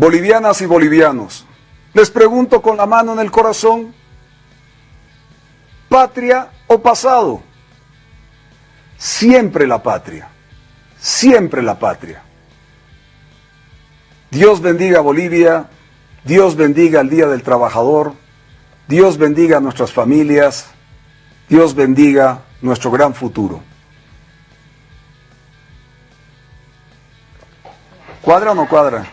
Bolivianas y bolivianos, les pregunto con la mano en el corazón, ¿patria o pasado? Siempre la patria, siempre la patria. Dios bendiga a Bolivia, Dios bendiga el Día del Trabajador, Dios bendiga a nuestras familias, Dios bendiga nuestro gran futuro. ¿Cuadra o no cuadra?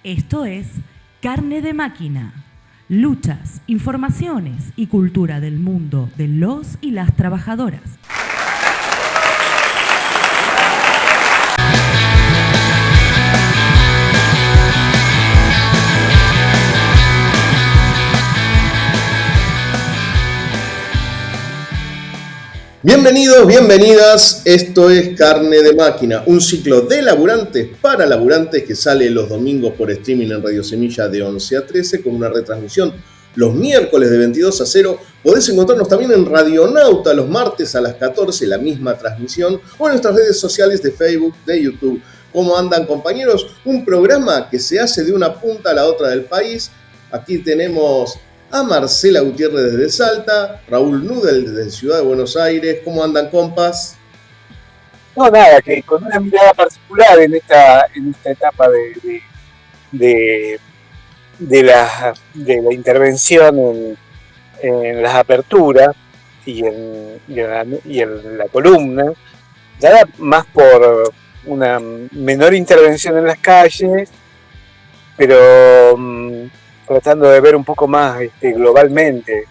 Esto es Carne de Máquina. Luchas, informaciones y cultura del mundo de los y las trabajadoras. Bienvenidos, bienvenidas, esto es Carne de Máquina, un ciclo de laburantes para laburantes que sale los domingos por streaming en Radio Semilla de 11 a 13 con una retransmisión los miércoles de 22 a 0. Podés encontrarnos también en Radionauta los martes a las 14, la misma transmisión, o en nuestras redes sociales de Facebook, de YouTube. ¿Cómo andan, compañeros? Un programa que se hace de una punta a la otra del país. Aquí tenemos a Marcela Gutiérrez desde Salta, Raúl Nudel desde Ciudad de Buenos Aires. ¿Cómo andan, compas? No, nada, que con una mirada particular en esta etapa de la intervención en las aperturas y en la columna, dada más por una menor intervención en las calles, pero tratando de ver un poco más globalmente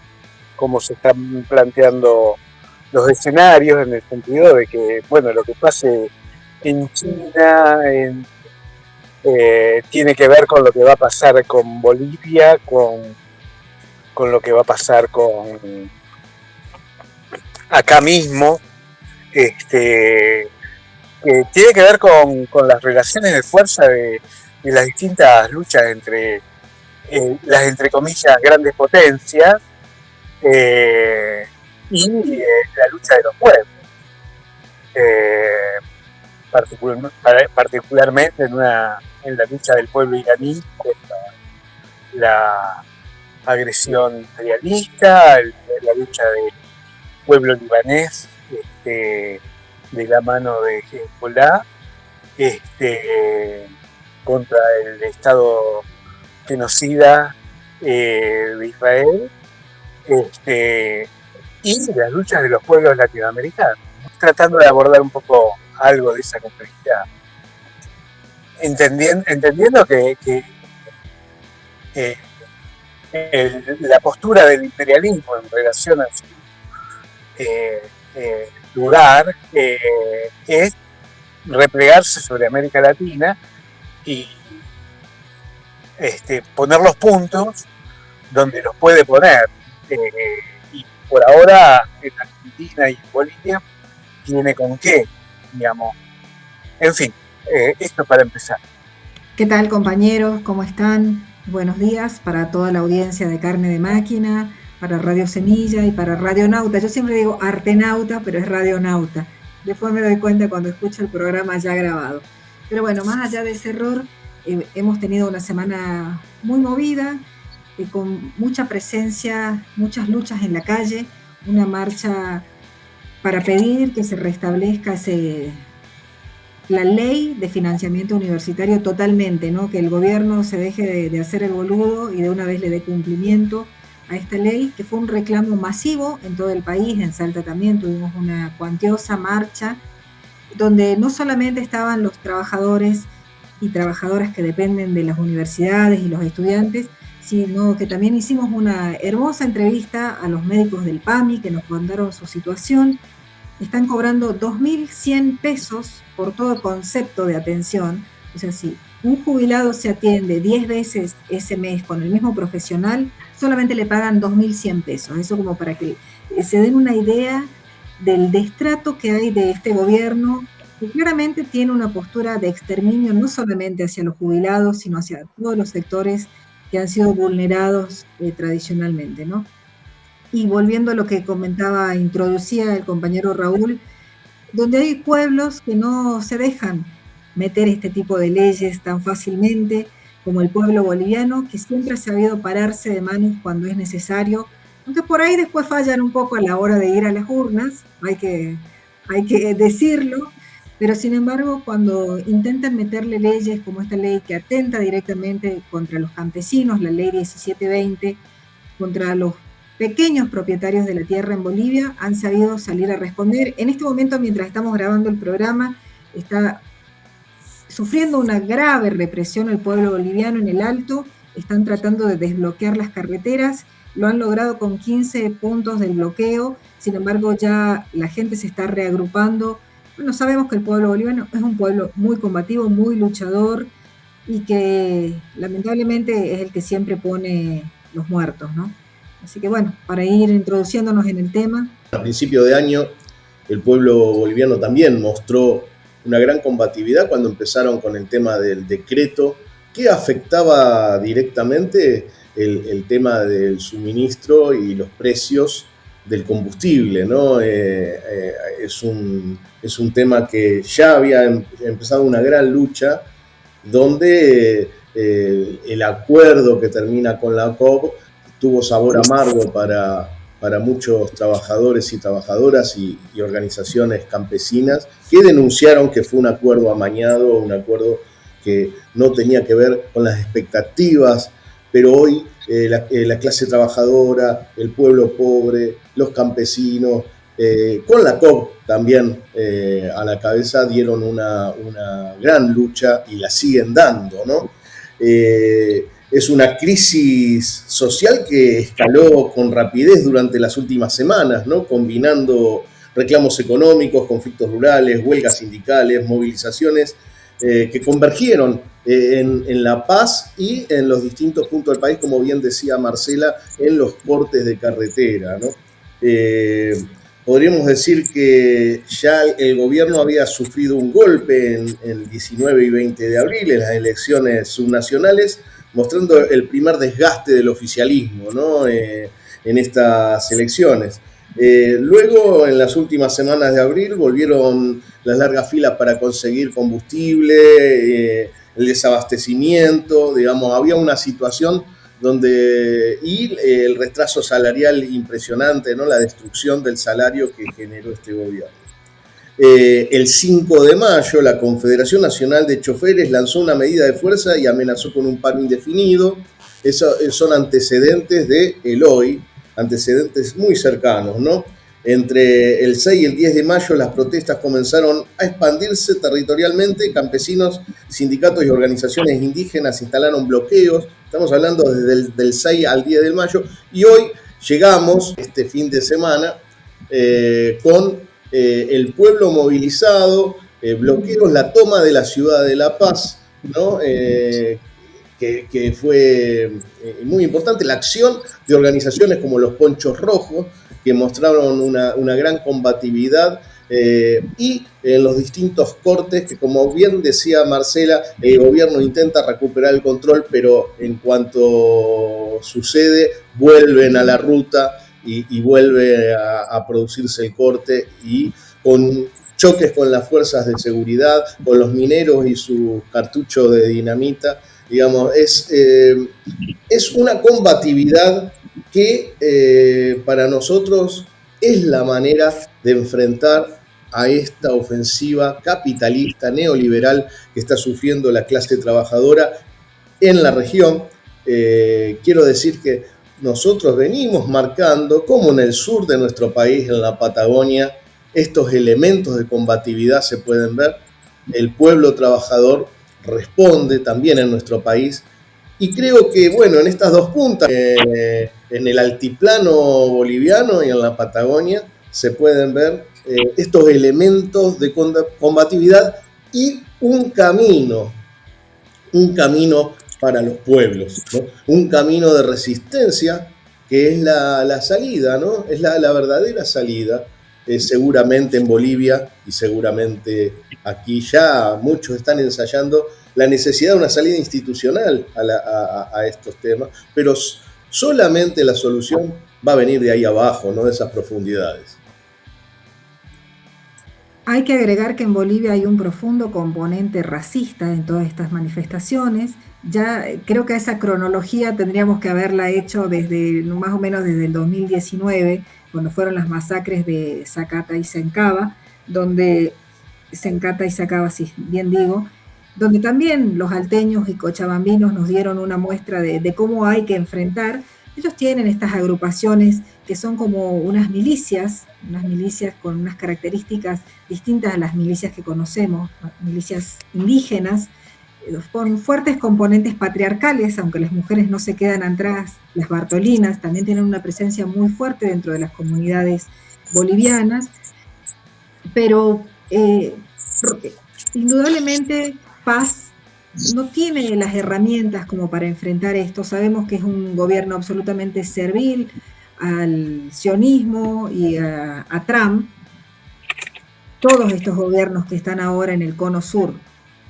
cómo se están planteando los escenarios, en el sentido de que, bueno, lo que pase en China tiene que ver con lo que va a pasar con Bolivia, con lo que va a pasar con acá mismo, que tiene que ver con las relaciones de fuerza de las distintas luchas entre las, entre comillas, grandes potencias y la lucha de los pueblos. Particularmente en la lucha del pueblo iraní contra la agresión imperialista, la lucha del pueblo libanés de la mano de Hezbollah contra el Estado genocida de Israel, y las luchas de los pueblos latinoamericanos, tratando de abordar un poco algo de esa complejidad, entendiendo que la postura del imperialismo en relación a su lugar es replegarse sobre América Latina y poner los puntos donde los puede poner, y por ahora en Argentina y en Bolivia tiene con qué, digamos. En fin, esto para empezar. ¿Qué tal, compañeros? ¿Cómo están? Buenos días para toda la audiencia de Carne de Máquina, para Radio Semilla y para Radionauta. Yo siempre digo Artenauta, pero es Radionauta. Después me doy cuenta cuando escucho el programa ya grabado. Pero bueno, más allá de ese error, hemos tenido una semana muy movida, con mucha presencia, muchas luchas en la calle, una marcha para pedir que se restablezca la ley de financiamiento universitario totalmente, ¿no? Que el gobierno se deje de hacer el boludo y de una vez le dé cumplimiento a esta ley, que fue un reclamo masivo en todo el país. En Salta también tuvimos una cuantiosa marcha, donde no solamente estaban los trabajadores y trabajadoras que dependen de las universidades y los estudiantes, sino que también hicimos una hermosa entrevista a los médicos del PAMI que nos contaron su situación. Están cobrando 2.100 pesos por todo concepto de atención. O sea, si un jubilado se atiende 10 veces ese mes con el mismo profesional, solamente le pagan 2.100 pesos. Eso como para que se den una idea del destrato que hay de este gobierno, que claramente tiene una postura de exterminio no solamente hacia los jubilados, sino hacia todos los sectores que han sido vulnerados tradicionalmente, ¿no? Y volviendo a lo que introducía el compañero Raúl, donde hay pueblos que no se dejan meter este tipo de leyes tan fácilmente, como el pueblo boliviano, que siempre ha sabido pararse de manos cuando es necesario, aunque por ahí después fallan un poco a la hora de ir a las urnas, hay que decirlo, pero sin embargo, cuando intentan meterle leyes como esta ley que atenta directamente contra los campesinos, la ley 1720, contra los pequeños propietarios de la tierra en Bolivia, han sabido salir a responder. En este momento, mientras estamos grabando el programa, está sufriendo una grave represión el pueblo boliviano en el Alto, están tratando de desbloquear las carreteras, lo han logrado con 15 puntos del bloqueo, sin embargo ya la gente se está reagrupando. Bueno, sabemos que el pueblo boliviano es un pueblo muy combativo, muy luchador y que lamentablemente es el que siempre pone los muertos, ¿no? Así que bueno, para ir introduciéndonos en el tema. A principio de año el pueblo boliviano también mostró una gran combatividad cuando empezaron con el tema del decreto que afectaba directamente el tema del suministro y los precios del combustible, ¿no? Es un tema que ya había empezado una gran lucha donde el acuerdo que termina con la COP tuvo sabor amargo para muchos trabajadores y trabajadoras y organizaciones campesinas que denunciaron que fue un acuerdo amañado, un acuerdo que no tenía que ver con las expectativas, pero hoy la clase trabajadora, el pueblo pobre, los campesinos, con la COP también a la cabeza dieron una gran lucha y la siguen dando, ¿no? Es una crisis social que escaló con rapidez durante las últimas semanas, ¿no? Combinando reclamos económicos, conflictos rurales, huelgas sindicales, movilizaciones que convergieron en La Paz y en los distintos puntos del país, como bien decía Marcela, en los cortes de carretera, ¿no? Podríamos decir que ya el gobierno había sufrido un golpe en el 19 y 20 de abril, en las elecciones subnacionales, mostrando el primer desgaste del oficialismo, ¿no? En estas elecciones. Luego, en las últimas semanas de abril, volvieron las largas filas para conseguir combustible, el desabastecimiento, digamos, había una situación donde, y el retraso salarial impresionante, ¿no? La destrucción del salario que generó este gobierno. El 5 de mayo, la Confederación Nacional de Choferes lanzó una medida de fuerza y amenazó con un paro indefinido. Esos son antecedentes de el hoy, antecedentes muy cercanos, ¿no? Entre el 6 y el 10 de mayo las protestas comenzaron a expandirse territorialmente, campesinos, sindicatos y organizaciones indígenas instalaron bloqueos, estamos hablando desde el 6 al 10 de mayo, y hoy llegamos, este fin de semana, con el pueblo movilizado, bloqueos, la toma de la ciudad de La Paz, ¿no? Que fue muy importante, la acción de organizaciones como los Ponchos Rojos, que mostraron una gran combatividad, y en los distintos cortes que, como bien decía Marcela, el gobierno intenta recuperar el control, pero en cuanto sucede, vuelven a la ruta y vuelve a producirse el corte, y con choques con las fuerzas de seguridad, con los mineros y sus cartuchos de dinamita. Digamos, es una combatividad que para nosotros es la manera de enfrentar a esta ofensiva capitalista, neoliberal que está sufriendo la clase trabajadora en la región. Quiero decir que nosotros venimos marcando, como en el sur de nuestro país, en la Patagonia, estos elementos de combatividad se pueden ver. El pueblo trabajador responde también en nuestro país, y creo que, bueno, en estas dos puntas, en el altiplano boliviano y en la Patagonia, se pueden ver estos elementos de combatividad y un camino para los pueblos, ¿no? Un camino de resistencia que es la salida, ¿no? Es la verdadera salida. Seguramente en Bolivia y seguramente aquí ya muchos están ensayando la necesidad de una salida institucional a estos temas, pero solamente la solución va a venir de ahí abajo, no de esas profundidades. Hay que agregar que en Bolivia hay un profundo componente racista en todas estas manifestaciones. Ya creo que esa cronología tendríamos que haberla hecho desde más o menos desde el 2019, cuando fueron las masacres de Zacata y Sencaba, donde Sencata y Sacaba, sí, bien digo, donde también los alteños y cochabambinos nos dieron una muestra de cómo hay que enfrentar. Ellos tienen estas agrupaciones que son como unas milicias con unas características distintas a las milicias que conocemos, milicias indígenas, con fuertes componentes patriarcales, aunque las mujeres no se quedan atrás. Las Bartolinas también tienen una presencia muy fuerte dentro de las comunidades bolivianas, pero indudablemente Paz no tiene las herramientas como para enfrentar esto. Sabemos que es un gobierno absolutamente servil al sionismo y a Trump. Todos estos gobiernos que están ahora en el cono sur,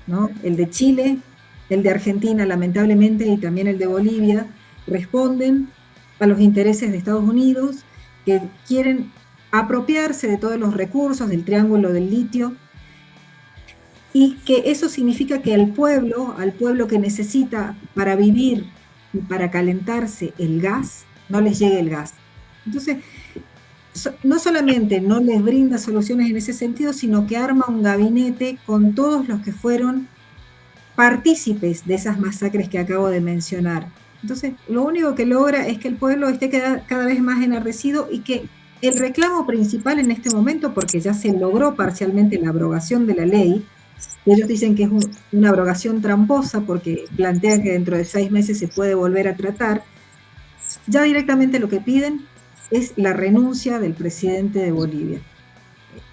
¿no? El de Chile, el de Argentina, lamentablemente, y también el de Bolivia, responden a los intereses de Estados Unidos, que quieren apropiarse de todos los recursos del triángulo del litio, y que eso significa que al pueblo que necesita para vivir y para calentarse el gas, no les llegue el gas. Entonces, no solamente no les brinda soluciones en ese sentido, sino que arma un gabinete con todos los que fueron partícipes de esas masacres que acabo de mencionar. Entonces, lo único que logra es que el pueblo esté cada vez más enardecido y que el reclamo principal en este momento, porque ya se logró parcialmente la abrogación de la ley, ellos dicen que es una abrogación tramposa porque plantean que dentro de 6 meses se puede volver a tratar, ya directamente lo que piden es la renuncia del presidente de Bolivia.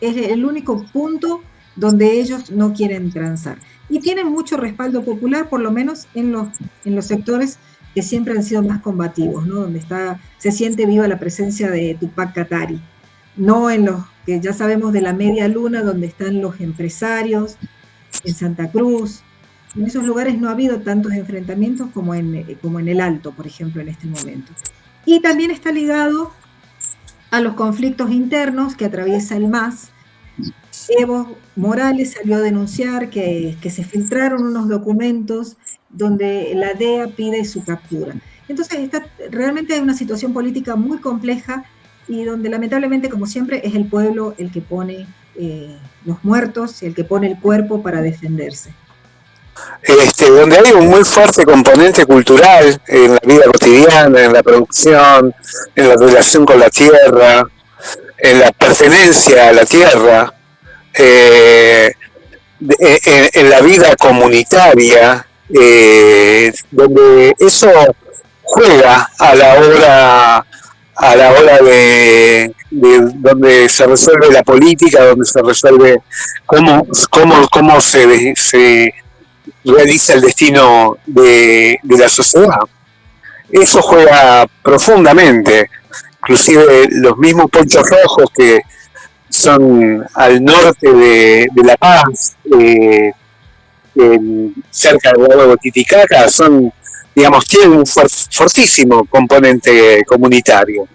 Es el único punto donde ellos no quieren transar. Y tienen mucho respaldo popular, por lo menos en los sectores que siempre han sido más combativos, ¿no? Donde se siente viva la presencia de Tupac Katari. No en los que ya sabemos de la media luna, donde están los empresarios, en Santa Cruz. En esos lugares no ha habido tantos enfrentamientos como en el Alto, por ejemplo, en este momento. Y también está ligado a los conflictos internos que atraviesa el MAS. Evo Morales salió a denunciar que se filtraron unos documentos donde la DEA pide su captura. Entonces, realmente hay una situación política muy compleja y donde lamentablemente, como siempre, es el pueblo el que pone los muertos y el que pone el cuerpo para defenderse. Donde hay un muy fuerte componente cultural en la vida cotidiana, en la producción, en la relación con la tierra, en la pertenencia a la tierra, en la vida comunitaria, donde eso juega a la hora de donde se resuelve la política, donde se resuelve cómo se realiza el destino de la sociedad. Eso juega profundamente. Inclusive los mismos ponchos rojos que son al norte de La Paz, cerca del lago de Titicaca, tienen un fortísimo componente comunitario.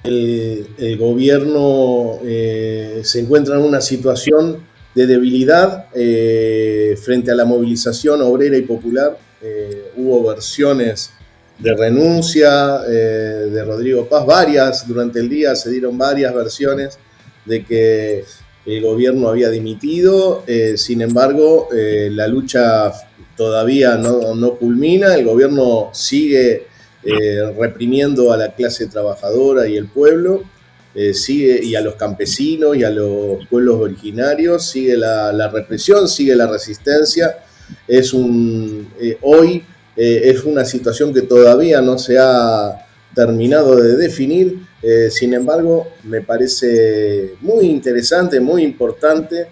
El gobierno se encuentra en una situación de debilidad frente a la movilización obrera y popular. Hubo versiones de renuncia de Rodrigo Paz, varias durante el día se dieron varias versiones de que el gobierno había dimitido. Sin embargo, la lucha todavía no culmina. El gobierno sigue reprimiendo a la clase trabajadora y el pueblo, y a los campesinos y a los pueblos originarios. Sigue la represión, sigue la resistencia. Hoy es una situación que todavía no se ha terminado de definir. Sin embargo, me parece muy interesante, muy importante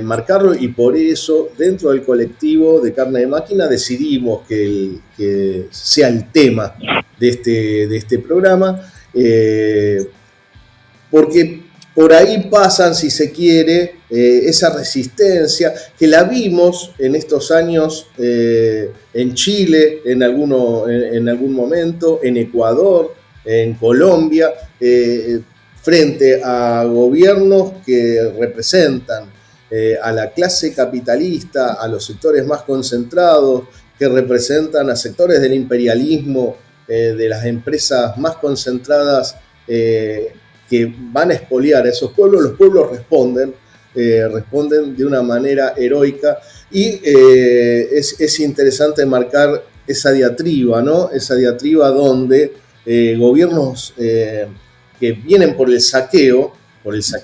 marcarlo, y por eso dentro del colectivo de Carne de Máquina decidimos que sea el tema de este programa, porque por ahí pasan, si se quiere, esa resistencia que la vimos en estos años en Chile en algún momento, en Ecuador, en Colombia, frente a gobiernos que representan a la clase capitalista, a los sectores más concentrados, que representan a sectores del imperialismo, de las empresas más concentradas que van a expoliar a esos pueblos. Los pueblos responden de una manera heroica y es interesante marcar esa diatriba, ¿no? Esa diatriba donde gobiernos que vienen por el saqueo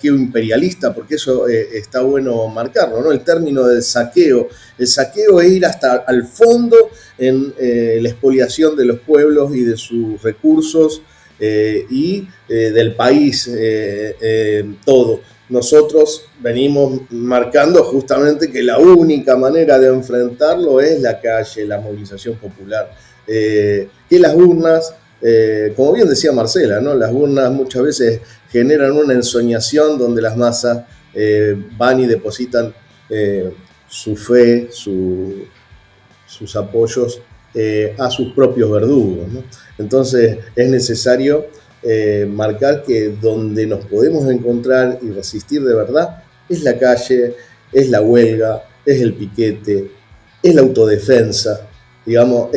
imperialista, porque eso está bueno marcarlo, ¿no? El término del saqueo. El saqueo es ir hasta al fondo en la expoliación de los pueblos y de sus recursos y del país todo. Nosotros venimos marcando justamente que la única manera de enfrentarlo es la calle, la movilización popular, que las urnas, como bien decía Marcela, ¿no? Las urnas muchas veces generan una ensoñación donde las masas van y depositan su fe, sus apoyos a sus propios verdugos, ¿no? Entonces es necesario marcar que donde nos podemos encontrar y resistir de verdad es la calle, es la huelga, es el piquete, es la autodefensa, digamos,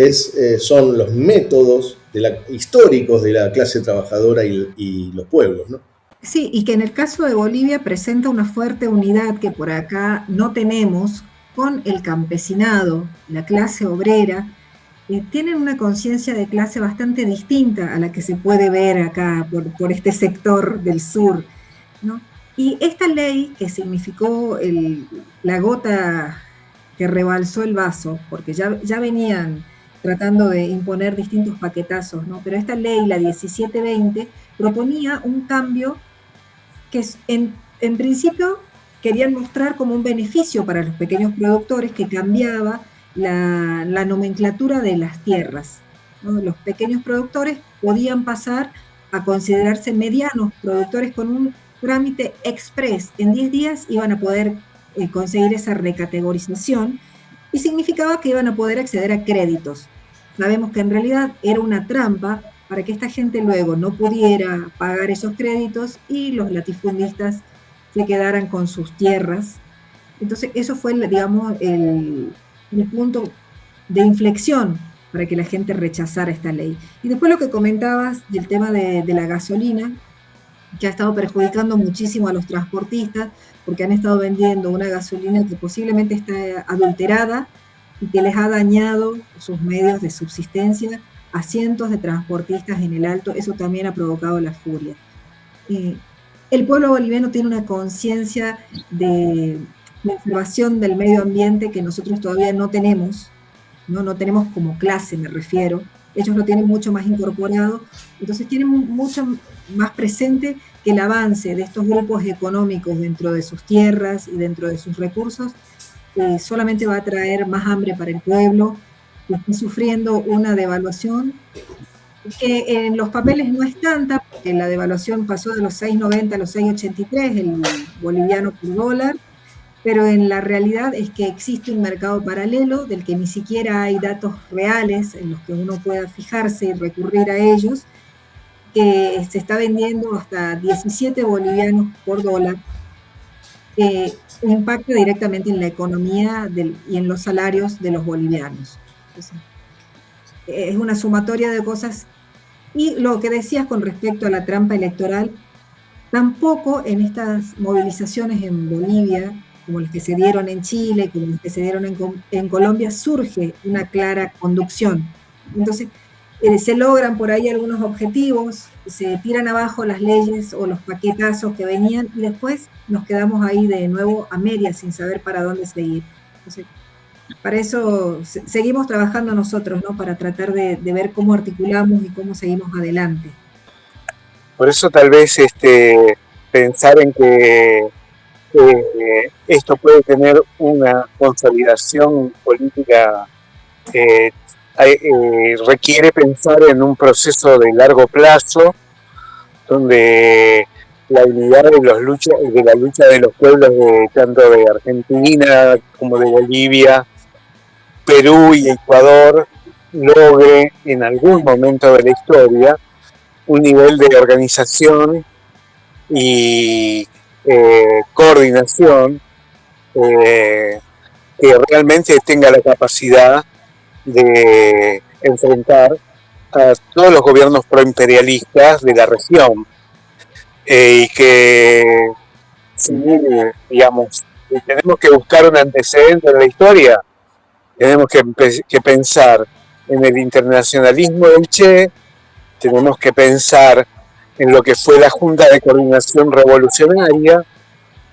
son los métodos históricos de la clase trabajadora y los pueblos, ¿no? Sí, y que en el caso de Bolivia presenta una fuerte unidad que por acá no tenemos con el campesinado, la clase obrera. Tienen una conciencia de clase bastante distinta a la que se puede ver acá por este sector del sur, ¿no? Y esta ley que significó la gota que rebalsó el vaso, porque ya venían tratando de imponer distintos paquetazos, ¿no? Pero esta ley, la 1720, proponía un cambio que en principio querían mostrar como un beneficio para los pequeños productores, que cambiaba la nomenclatura de las tierras, ¿no? Los pequeños productores podían pasar a considerarse medianos productores con un trámite express. En 10 días iban a poder conseguir esa recategorización y significaba que iban a poder acceder a créditos. Sabemos que en realidad era una trampa para que esta gente luego no pudiera pagar esos créditos y los latifundistas se quedaran con sus tierras. Entonces eso fue, digamos, el punto de inflexión para que la gente rechazara esta ley. Y después lo que comentabas del tema de la gasolina, que ha estado perjudicando muchísimo a los transportistas, porque han estado vendiendo una gasolina que posiblemente está adulterada y que les ha dañado sus medios de subsistencia a cientos de transportistas en el Alto. Eso también ha provocado la furia. El pueblo boliviano tiene una conciencia de conservación del medio ambiente que nosotros todavía no tenemos, no tenemos como clase, me refiero. Ellos lo tienen mucho más incorporado, entonces tienen mucho más presente que el avance de estos grupos económicos dentro de sus tierras y dentro de sus recursos solamente va a traer más hambre para el pueblo, que está sufriendo una devaluación que en los papeles no es tanta, porque la devaluación pasó de los 6.90 a los 6.83, el boliviano por dólar, pero en la realidad es que existe un mercado paralelo del que ni siquiera hay datos reales en los que uno pueda fijarse y recurrir a ellos, que se está vendiendo hasta 17 bolivianos por dólar, que impacta directamente en la economía y en los salarios de los bolivianos. Entonces, es una sumatoria de cosas. Y lo que decías con respecto a la trampa electoral, tampoco en estas movilizaciones en Bolivia, como las que se dieron en Chile, como las que se dieron en Colombia, surge una clara conducción. Entonces, se logran por ahí algunos objetivos, se tiran abajo las leyes o los paquetazos que venían y después nos quedamos ahí de nuevo a medias sin saber para dónde seguir. Entonces, para eso seguimos trabajando nosotros, ¿no? Para tratar de ver cómo articulamos y cómo seguimos adelante. Por eso tal vez pensar en que esto puede tener una consolidación política requiere pensar en un proceso de largo plazo donde la unidad de la lucha de los pueblos tanto de Argentina como de Bolivia, Perú y Ecuador logre en algún momento de la historia un nivel de organización y coordinación que realmente tenga la capacidad de enfrentar a todos los gobiernos proimperialistas de la región y que, digamos, tenemos que buscar un antecedente en la historia, tenemos que pensar en el internacionalismo del Che, tenemos que pensar en lo que fue la Junta de Coordinación Revolucionaria,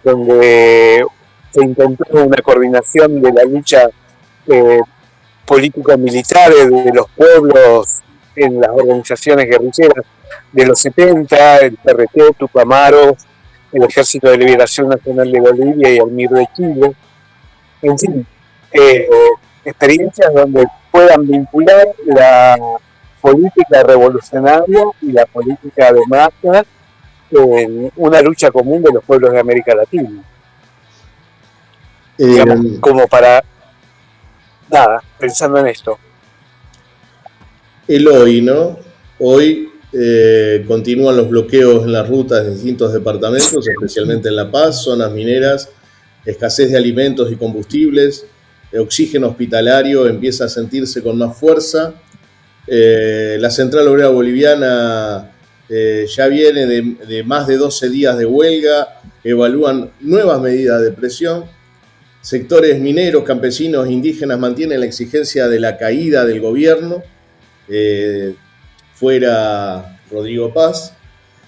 donde se intentó una coordinación de la lucha político-militar de los pueblos en las organizaciones guerrilleras de los 70, el PRT, Tupamaros, el Ejército de Liberación Nacional de Bolivia y el MIR de Chile. En fin, experiencias donde puedan vincular la política revolucionaria y la política de masa en una lucha común de los pueblos de América Latina. Digamos, como para nada, pensando en esto. El hoy, ¿no? Hoy continúan los bloqueos en las rutas de distintos departamentos, especialmente en La Paz, zonas mineras, escasez de alimentos y combustibles, oxígeno hospitalario empieza a sentirse con más fuerza. La Central Obrera Boliviana ya viene de más de 12 días de huelga, evalúan nuevas medidas de presión. Sectores mineros, campesinos, indígenas mantienen la exigencia de la caída del gobierno, fuera Rodrigo Paz.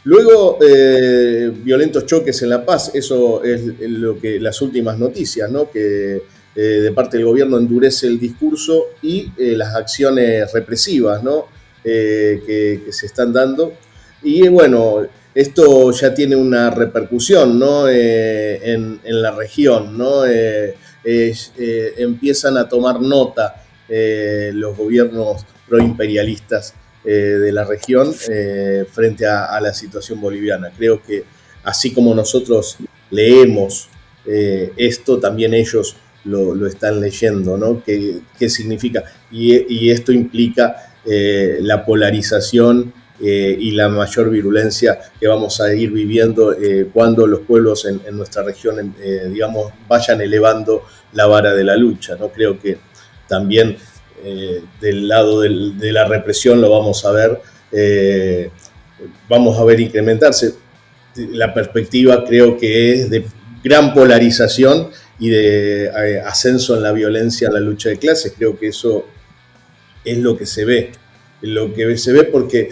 Luego, violentos choques en La Paz, eso es lo que las últimas noticias, ¿no? Que de parte del gobierno endurece el discurso y las acciones represivas, ¿no? que se están dando. Y bueno, esto ya tiene una repercusión, ¿no? en la región, ¿no? Empiezan a tomar nota los gobiernos proimperialistas de la región frente a la situación boliviana. Creo que así como nosotros leemos esto, también ellos lo están leyendo, ¿no? ¿Qué significa? Y esto implica la polarización y la mayor virulencia que vamos a ir viviendo cuando los pueblos en nuestra región, digamos, vayan elevando la vara de la lucha, ¿no? Creo que también del lado de la represión lo vamos a ver incrementarse. La perspectiva creo que es de gran polarización y de ascenso en la violencia, en la lucha de clases. Creo que eso es lo que se ve. Lo que se ve porque,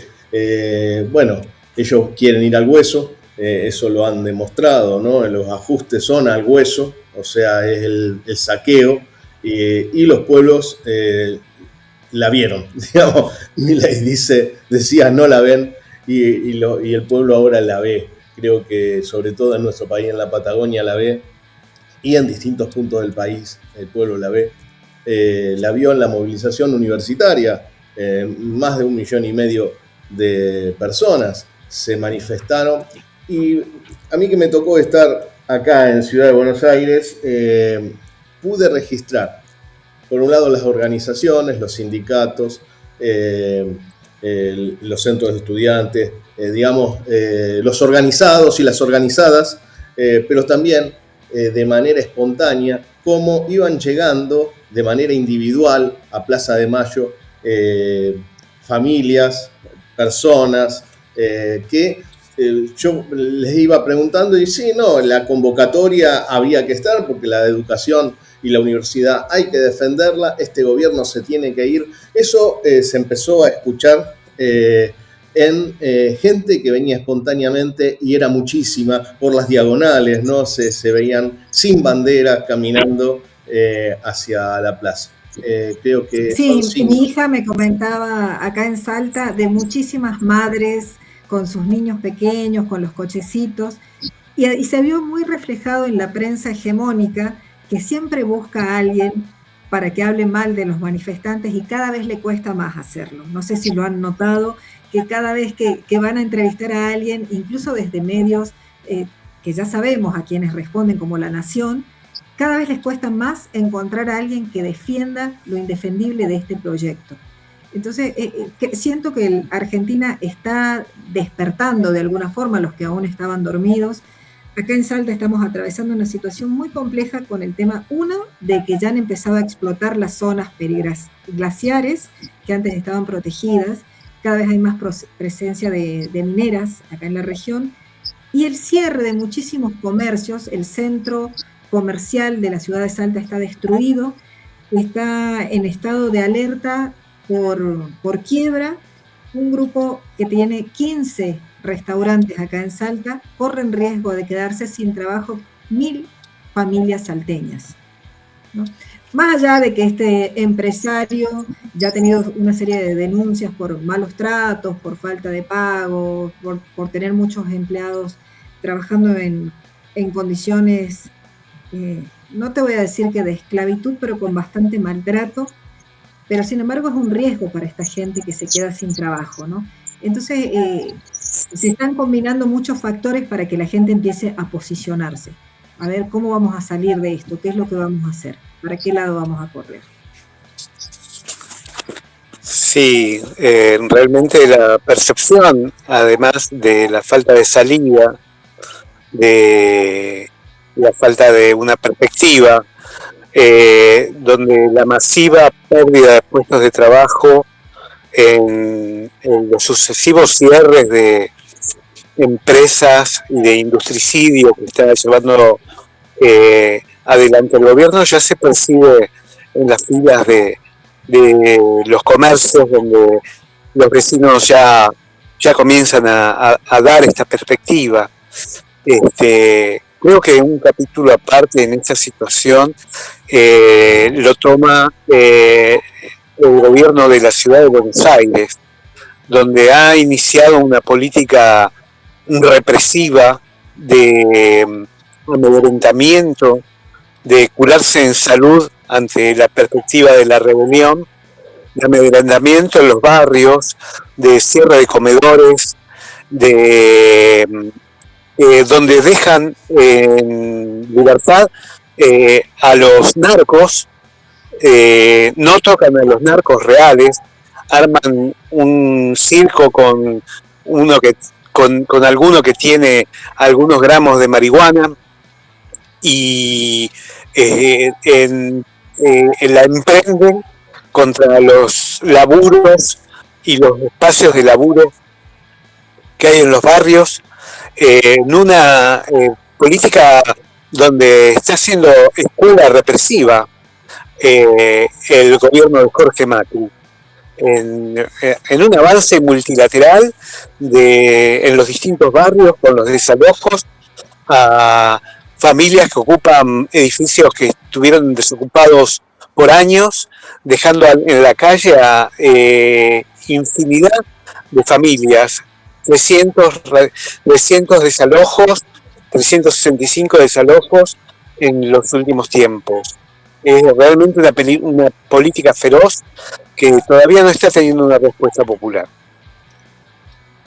bueno, ellos quieren ir al hueso, eso lo han demostrado, ¿no? Los ajustes son al hueso, o sea, es el saqueo, y los pueblos la vieron, digamos. Milei decía no la ven, y el pueblo ahora la ve. Creo que sobre todo en nuestro país, en la Patagonia, la ve, y en distintos puntos del país el pueblo la ve. La vio en la movilización universitaria, más de 1,5 millones de personas se manifestaron, y a mí que me tocó estar acá en Ciudad de Buenos Aires, pude registrar, por un lado, las organizaciones, los sindicatos, los centros de estudiantes, digamos, los organizados y las organizadas, pero también de manera espontánea, cómo iban llegando de manera individual a Plaza de Mayo familias, personas que yo les iba preguntando, y sí, no, la convocatoria había que estar porque la educación y la universidad hay que defenderla, este gobierno se tiene que ir. Eso se empezó a escuchar en gente que venía espontáneamente, y era muchísima, por las diagonales, ¿no? Se veían sin banderas caminando hacia la plaza. Creo que sí, mi hija me comentaba acá en Salta de muchísimas madres con sus niños pequeños, con los cochecitos, y se vio muy reflejado en la prensa hegemónica, que siempre busca a alguien para que hable mal de los manifestantes, y cada vez le cuesta más hacerlo. No sé si lo han notado, que cada vez que van a entrevistar a alguien, incluso desde medios que ya sabemos a quienes responden, como La Nación, cada vez les cuesta más encontrar a alguien que defienda lo indefendible de este proyecto. Entonces, siento que Argentina está despertando de alguna forma a los que aún estaban dormidos. Acá en Salta estamos atravesando una situación muy compleja con el tema, uno, de que ya han empezado a explotar las zonas glaciares que antes estaban protegidas, cada vez hay más presencia de mineras acá en la región, y el cierre de muchísimos comercios. El centro comercial de la ciudad de Salta está destruido, está en estado de alerta por quiebra. Un grupo que tiene 15 restaurantes acá en Salta corren riesgo de quedarse sin trabajo 1.000 familias salteñas, ¿no? Más allá de que este empresario ya ha tenido una serie de denuncias por malos tratos, por falta de pago, por tener muchos empleados trabajando en condiciones, no te voy a decir que de esclavitud, pero con bastante maltrato, pero sin embargo es un riesgo para esta gente que se queda sin trabajo, ¿no? Entonces, se están combinando muchos factores para que la gente empiece a posicionarse, a ver cómo vamos a salir de esto, qué es lo que vamos a hacer, para qué lado vamos a correr. Sí, realmente la percepción, además de la falta de salida, de la falta de una perspectiva, donde la masiva pérdida de puestos de trabajo en los sucesivos cierres de empresas y de industricidio que está llevando adelante el gobierno, ya se percibe en las filas de los comercios, donde los vecinos ya comienzan a dar esta perspectiva. Creo que un capítulo aparte en esta situación lo toma el gobierno de la ciudad de Buenos Aires, donde ha iniciado una política represiva de amedrentamiento, de curarse en salud ante la perspectiva de la rebelión, de amedrentamiento en los barrios, de cierre de comedores, donde dejan en libertad a los narcos, no tocan a los narcos reales, arman un circo con alguno que tiene algunos gramos de marihuana y la emprenden contra los laburos y los espacios de laburo que hay en los barrios, en una política donde está haciendo escuela represiva el gobierno de Jorge Macri, en un avance multilateral en los distintos barrios, con los desalojos a familias que ocupan edificios que estuvieron desocupados por años, dejando en la calle a infinidad de familias. 300 desalojos, 365 desalojos en los últimos tiempos. Es realmente una política feroz que todavía no está teniendo una respuesta popular.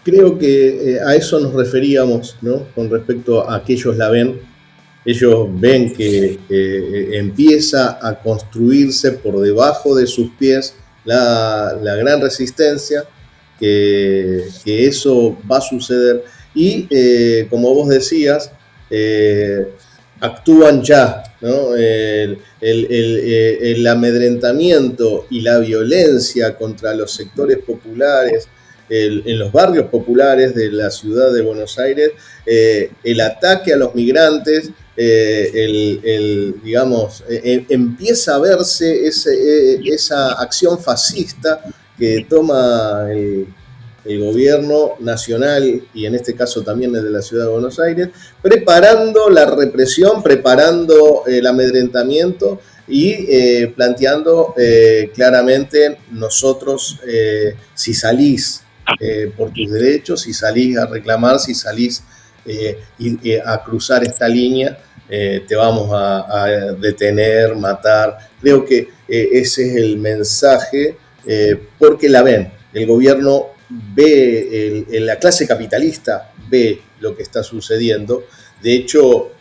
Creo que a eso nos referíamos, ¿no? Con respecto a que ellos la ven. Ellos ven que empieza a construirse por debajo de sus pies la gran resistencia, que eso va a suceder y como vos decías, actúan ya, ¿no? El amedrentamiento y la violencia contra los sectores populares, en los barrios populares de la ciudad de Buenos Aires, el ataque a los migrantes, digamos, empieza a verse esa acción fascista que toma el gobierno nacional, y en este caso también desde la ciudad de Buenos Aires, preparando la represión, preparando el amedrentamiento y planteando claramente: nosotros, si salís por tus derechos, si salís a reclamar, si salís a cruzar esta línea, te vamos a detener, matar. Creo que ese es el mensaje, porque la ven. El gobierno ve, la clase capitalista ve lo que está sucediendo. De hecho,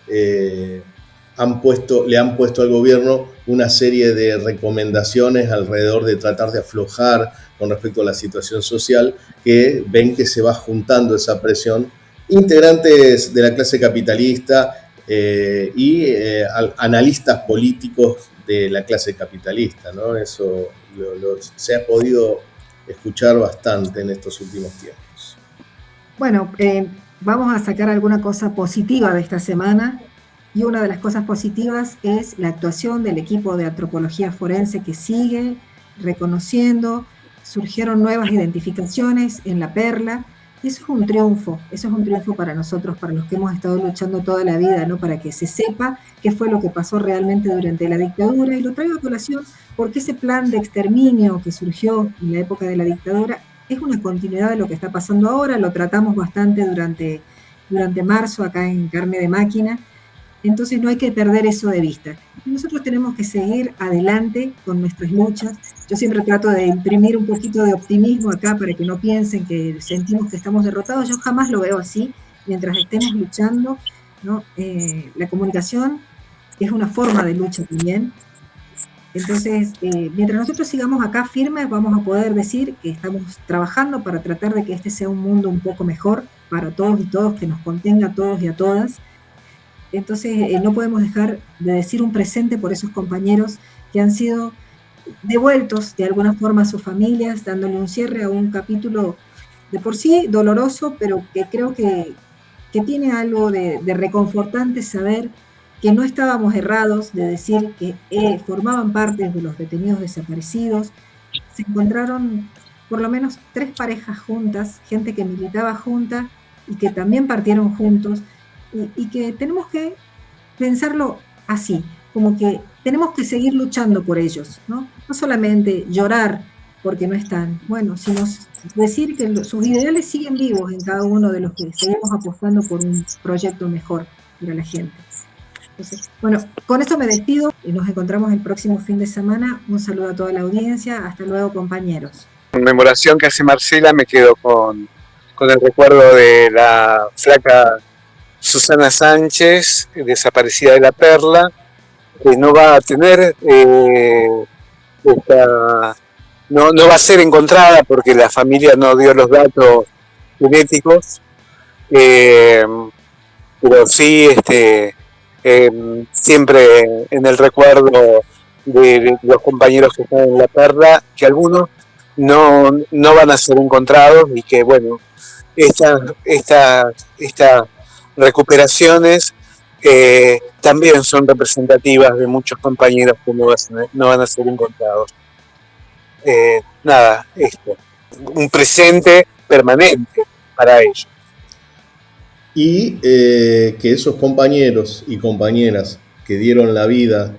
le han puesto al gobierno una serie de recomendaciones alrededor de tratar de aflojar con respecto a la situación social, que ven que se va juntando esa presión. Integrantes de la clase capitalista y analistas políticos de la clase capitalista, ¿no? Eso se ha podido escuchar bastante en estos últimos tiempos. Bueno, vamos a sacar alguna cosa positiva de esta semana, y una de las cosas positivas es la actuación del equipo de antropología forense, que sigue reconociendo. Surgieron nuevas identificaciones en La Perla, y eso es un triunfo para nosotros, para los que hemos estado luchando toda la vida, ¿no? Para que se sepa qué fue lo que pasó realmente durante la dictadura, y lo traigo a colación porque ese plan de exterminio que surgió en la época de la dictadura es una continuidad de lo que está pasando ahora. Lo tratamos bastante durante marzo acá en Carne de Máquina. Entonces no hay que perder eso de vista. Nosotros tenemos que seguir adelante con nuestras luchas. Yo siempre trato de imprimir un poquito de optimismo acá para que no piensen que sentimos que estamos derrotados. Yo jamás lo veo así. Mientras estemos luchando, ¿no? La comunicación es una forma de lucha también. Entonces, mientras nosotros sigamos acá firmes, vamos a poder decir que estamos trabajando para tratar de que este sea un mundo un poco mejor para todos y todos, que nos contenga a todos y a todas. Entonces, no podemos dejar de decir un presente por esos compañeros que han sido devueltos de alguna forma a sus familias, dándole un cierre a un capítulo de por sí doloroso, pero que creo que tiene algo de reconfortante saber que no estábamos errados, de decir que formaban parte de los detenidos desaparecidos. Se encontraron por lo menos 3 parejas juntas, gente que militaba junta y que también partieron juntos, y que tenemos que pensarlo así, como que tenemos que seguir luchando por ellos, ¿no? No solamente llorar porque no están, bueno, sino decir que sus ideales siguen vivos en cada uno de los que seguimos apostando por un proyecto mejor para la gente. Entonces, bueno, con esto me despido y nos encontramos el próximo fin de semana. Un saludo a toda la audiencia. Hasta luego, compañeros. En conmemoración que hace Marcela, me quedo con el recuerdo de la flaca Susana Sánchez, desaparecida de La Perla, que no va a tener no va a ser encontrada porque la familia no dio los datos genéticos, pero sí siempre en el recuerdo de los compañeros que están en La Perla, que algunos no van a ser encontrados, y que bueno, estas recuperaciones también son representativas de muchos compañeros que no van a ser encontrados. Un presente permanente para ellos. Y que esos compañeros y compañeras que dieron la vida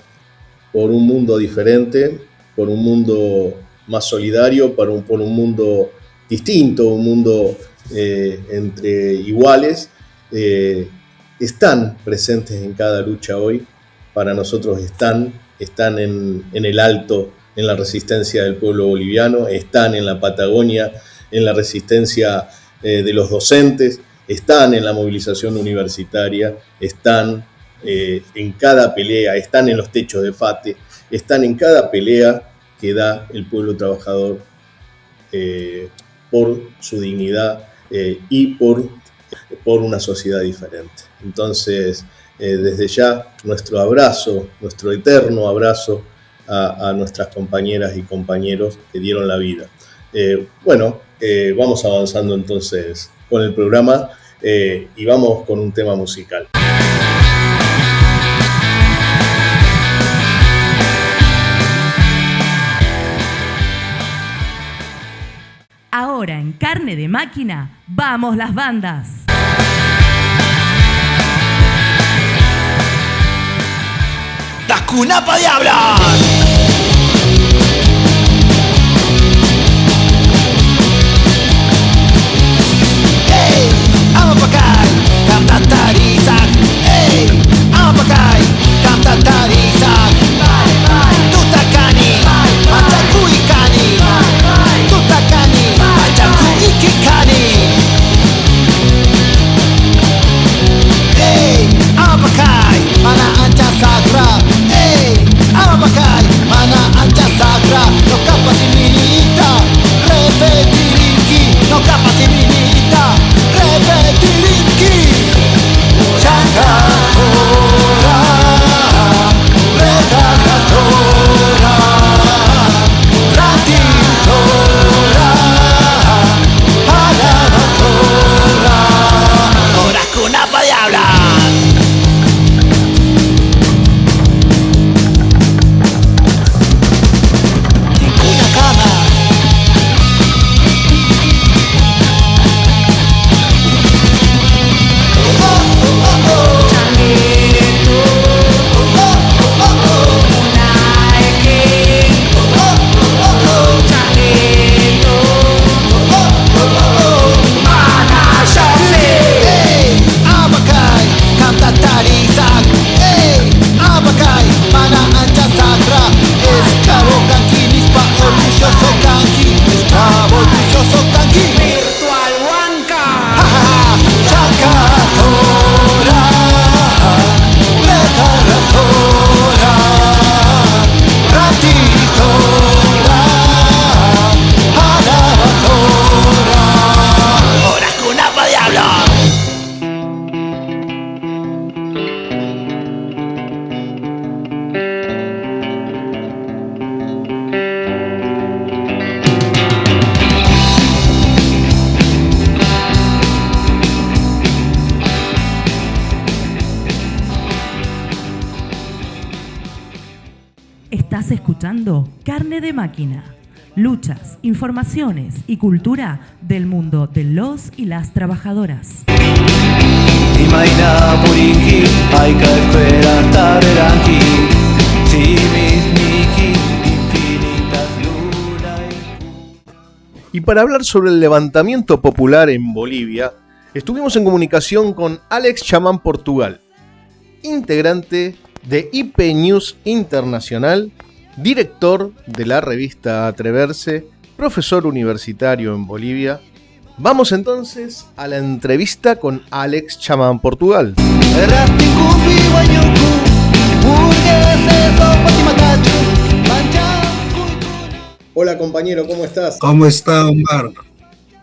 por un mundo diferente, por un mundo más solidario, por un mundo distinto, un mundo entre iguales, están presentes en cada lucha hoy. Para nosotros están en el Alto, en la resistencia del pueblo boliviano, están en la Patagonia, en la resistencia de los docentes, están en la movilización universitaria, están en cada pelea, están en los techos de FATE, están en cada pelea que da el pueblo trabajador por su dignidad y por una sociedad diferente. Entonces, desde ya, nuestro abrazo, nuestro eterno abrazo a nuestras compañeras y compañeros que dieron la vida. Vamos avanzando entonces con el programa y vamos con un tema musical. Ahora en Carne de Máquina, ¡vamos las bandas! ¡La cuna pa' diablos! ¡Ey! ¡Vamos pa' acá! ¡Canta tarita! ¡Ey! ¡Vamos pa' acá! ¡Canta tarita! ¡Tuta cani! ¡Mata cuicani! ¡Tuta cani! ¡Mata cuicani! ¡Ey! ¡Vamos pa' acá! ¡Para anchar escuchando Carne de Máquina. Luchas, informaciones y cultura del mundo de los y las trabajadoras. Y para hablar sobre el levantamiento popular en Bolivia, estuvimos en comunicación con Alex Chamán Portugal, integrante de IP News Internacional, director de la revista Atreverse, profesor universitario en Bolivia. Vamos entonces a la entrevista con Alex Chamán Portugal. Hola compañero, ¿cómo estás? ¿Cómo está, Omar?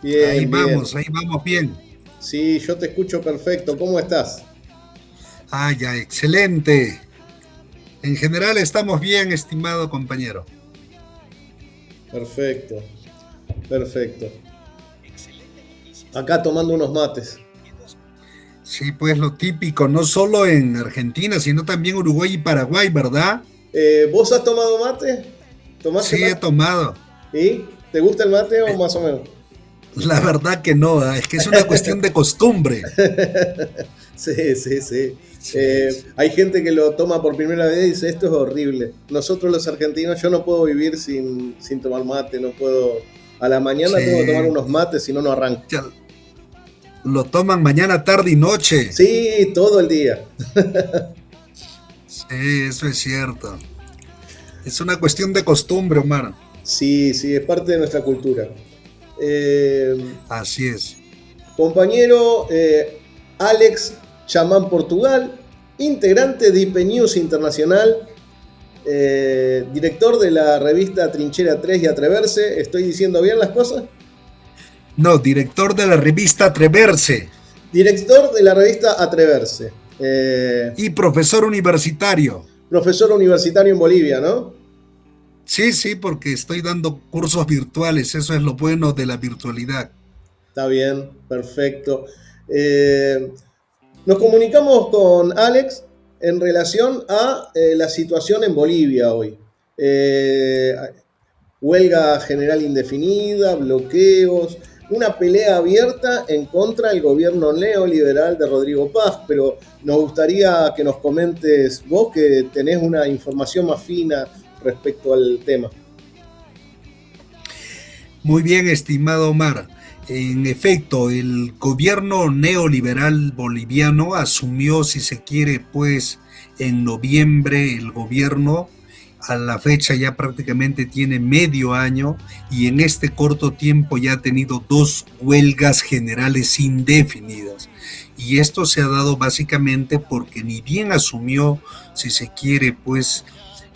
Bien, ahí bien. vamos bien. Sí, yo te escucho perfecto. ¿Cómo estás? Ah, ya, excelente. En general estamos bien, estimado compañero. Perfecto, perfecto. Acá tomando unos mates. Sí, pues lo típico, no solo en Argentina, sino también Uruguay y Paraguay, ¿verdad? ¿Vos has tomado mate? ¿Tomaste Sí, mate? he tomado. ¿Y? ¿Te gusta el mate o más o menos? La verdad que no, es que es una cuestión de costumbre. Sí, sí, sí. Hay gente que lo toma por primera vez y dice, esto es horrible. Nosotros los argentinos, yo no puedo vivir sin tomar mate, no puedo... A la mañana Sí. tengo que tomar unos mates, si no, no arranco. Ya, lo toman mañana, tarde y noche. Sí, todo el día. Sí, eso es cierto. Es una cuestión de costumbre, Omar. Sí, sí, es parte de nuestra cultura. Así es. Compañero Alex Chamán Portugal, integrante de IP News Internacional, director de la revista Trinchera 3 y Atreverse. ¿Estoy diciendo bien las cosas? No, director de la revista Atreverse Director de la revista Atreverse. y profesor universitario. Profesor universitario en Bolivia, ¿no? Sí, sí, porque estoy dando cursos virtuales, eso es lo bueno de la virtualidad. Está bien, perfecto. Nos comunicamos con Alex en relación a la situación en Bolivia hoy. Huelga general indefinida, bloqueos, una pelea abierta en contra del gobierno neoliberal de Rodrigo Paz, pero nos gustaría que nos comentes vos, que tenés una información más fina respecto al tema. Muy bien, estimado Omar. En efecto, el gobierno neoliberal boliviano asumió, si se quiere, pues en noviembre el gobierno. A la fecha ya prácticamente tiene medio año y en este corto tiempo ya ha tenido 2 huelgas generales indefinidas. Y esto se ha dado básicamente porque ni bien asumió, si se quiere, pues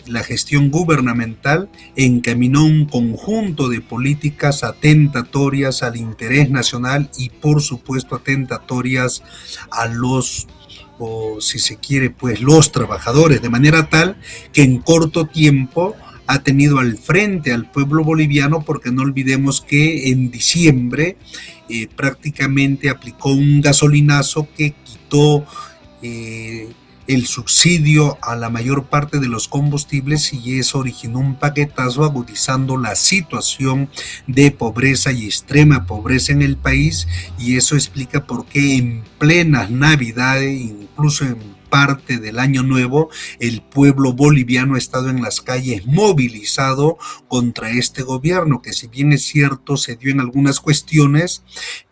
la gestión gubernamental, encaminó un conjunto de políticas atentatorias al interés nacional y por supuesto atentatorias a los, o si se quiere, pues los trabajadores, de manera tal que en corto tiempo ha tenido al frente al pueblo boliviano, porque no olvidemos que en diciembre prácticamente aplicó un gasolinazo que quitó el subsidio a la mayor parte de los combustibles y eso originó un paquetazo agudizando la situación de pobreza y extrema pobreza en el país, y eso explica por qué en plenas Navidades, incluso en parte del Año Nuevo, el pueblo boliviano ha estado en las calles movilizado contra este gobierno, que si bien es cierto se dio en algunas cuestiones,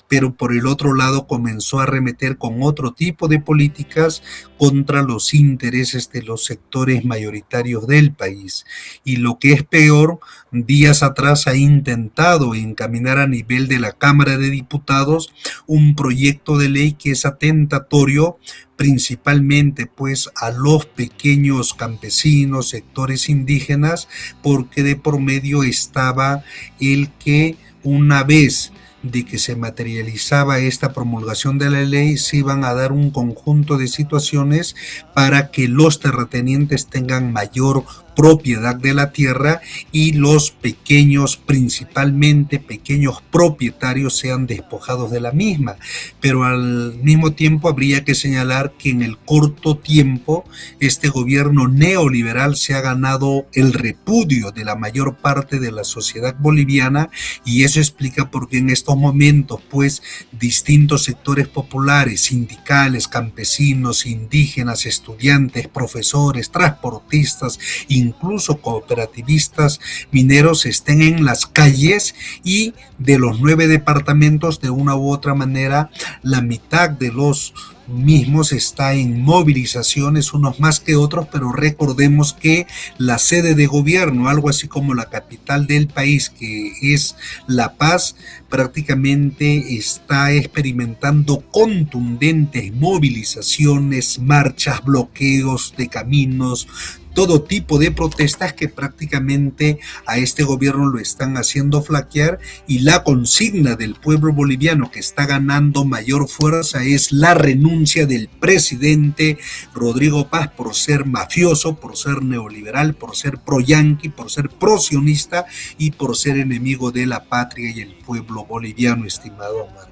pero por el otro lado comenzó a arremeter con otro tipo de políticas contra los intereses de los sectores mayoritarios del país. Y lo que es peor, días atrás ha intentado encaminar a nivel de la Cámara de Diputados un proyecto de ley que es atentatorio principalmente pues a los pequeños campesinos, sectores indígenas, porque de por medio estaba el que una vez de que se materializaba esta promulgación de la ley, se iban a dar un conjunto de situaciones para que los terratenientes tengan mayor propiedad de la tierra y los pequeños, principalmente pequeños propietarios, sean despojados de la misma. Pero al mismo tiempo habría que señalar que en el corto tiempo este gobierno neoliberal se ha ganado el repudio de la mayor parte de la sociedad boliviana, y eso explica por qué en estos momentos pues distintos sectores populares, sindicales, campesinos, indígenas, estudiantes, profesores, transportistas, incluso cooperativistas mineros estén en las calles, y de los 9 departamentos, de una u otra manera, la mitad de los mismos está en movilizaciones, unos más que otros, pero recordemos que la sede de gobierno, algo así como la capital del país, que es La Paz, prácticamente está experimentando contundentes movilizaciones, marchas, bloqueos de caminos, todo tipo de protestas que prácticamente a este gobierno lo están haciendo flaquear, y la consigna del pueblo boliviano que está ganando mayor fuerza es la renuncia del presidente Rodrigo Paz por ser mafioso, por ser neoliberal, por ser pro-yanqui, por ser pro-sionista y por ser enemigo de la patria y el pueblo boliviano, estimado Omar.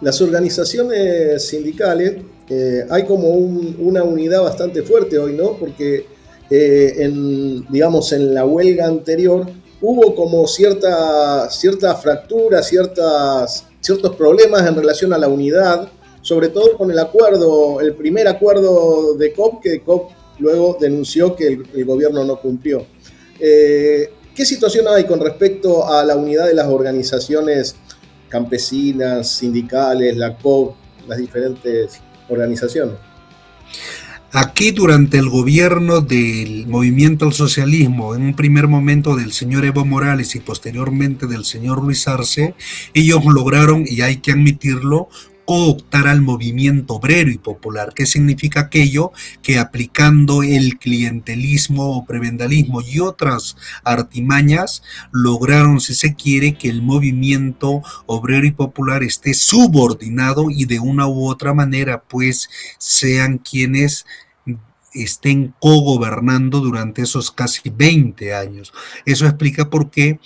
Las organizaciones sindicales, hay como una unidad bastante fuerte hoy, ¿no? Porque digamos, en la huelga anterior hubo como cierta fractura, ciertos problemas en relación a la unidad, sobre todo con el primer acuerdo de COP, que COP luego denunció que el gobierno no cumplió. ¿Qué situación hay con respecto a la unidad de las organizaciones campesinas, sindicales, la COP, las diferentes organizaciones? Aquí, durante el gobierno del Movimiento al Socialismo, en un primer momento del señor Evo Morales y posteriormente del señor Luis Arce, ellos lograron, y hay que admitirlo, cooptar al movimiento obrero y popular. ¿Qué significa aquello? Que aplicando el clientelismo o prebendalismo y otras artimañas, lograron, si se quiere, que el movimiento obrero y popular esté subordinado y de una u otra manera pues sean quienes estén cogobernando durante esos casi 20 años. Eso explica por qué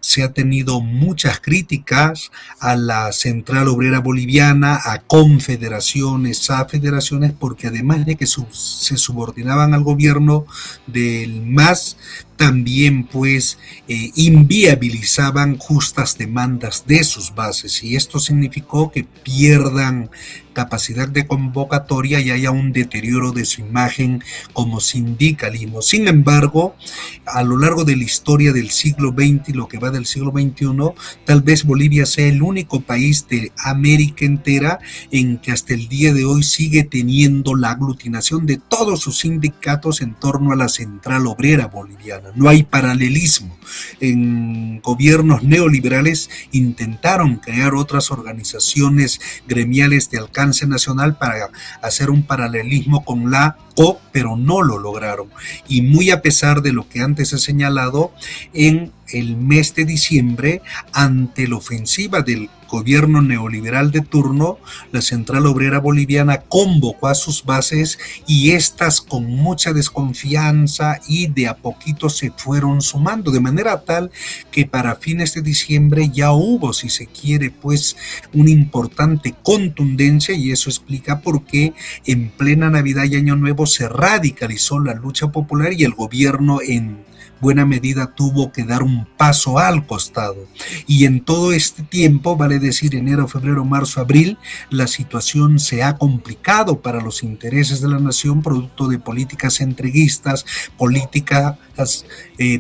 se ha tenido muchas críticas a la Central Obrera Boliviana, a confederaciones, a federaciones, porque además de que se subordinaban al gobierno del MAS, también pues inviabilizaban justas demandas de sus bases, y esto significó que pierdan capacidad de convocatoria y haya un deterioro de su imagen como sindicalismo. Sin embargo, a lo largo de la historia del siglo XX y lo que va del siglo XXI, tal vez Bolivia sea el único país de América entera en que hasta el día de hoy sigue teniendo la aglutinación de todos sus sindicatos en torno a la Central Obrera Boliviana. No hay paralelismo. En gobiernos neoliberales intentaron crear otras organizaciones gremiales de alcance nacional para hacer un paralelismo con la COP, pero no lo lograron. Y muy a pesar de lo que antes he señalado, en el mes de diciembre, ante la ofensiva del gobierno neoliberal de turno, la Central Obrera Boliviana convocó a sus bases, y estas con mucha desconfianza y de a poquito se fueron sumando, de manera tal que para fines de diciembre ya hubo, si se quiere, pues una importante contundencia, y eso explica por qué en plena Navidad y Año Nuevo se radicalizó la lucha popular y el gobierno en buena medida tuvo que dar un paso al costado. Y en todo este tiempo, vale decir enero, febrero, marzo, abril, la situación se ha complicado para los intereses de la nación, producto de políticas entreguistas, políticas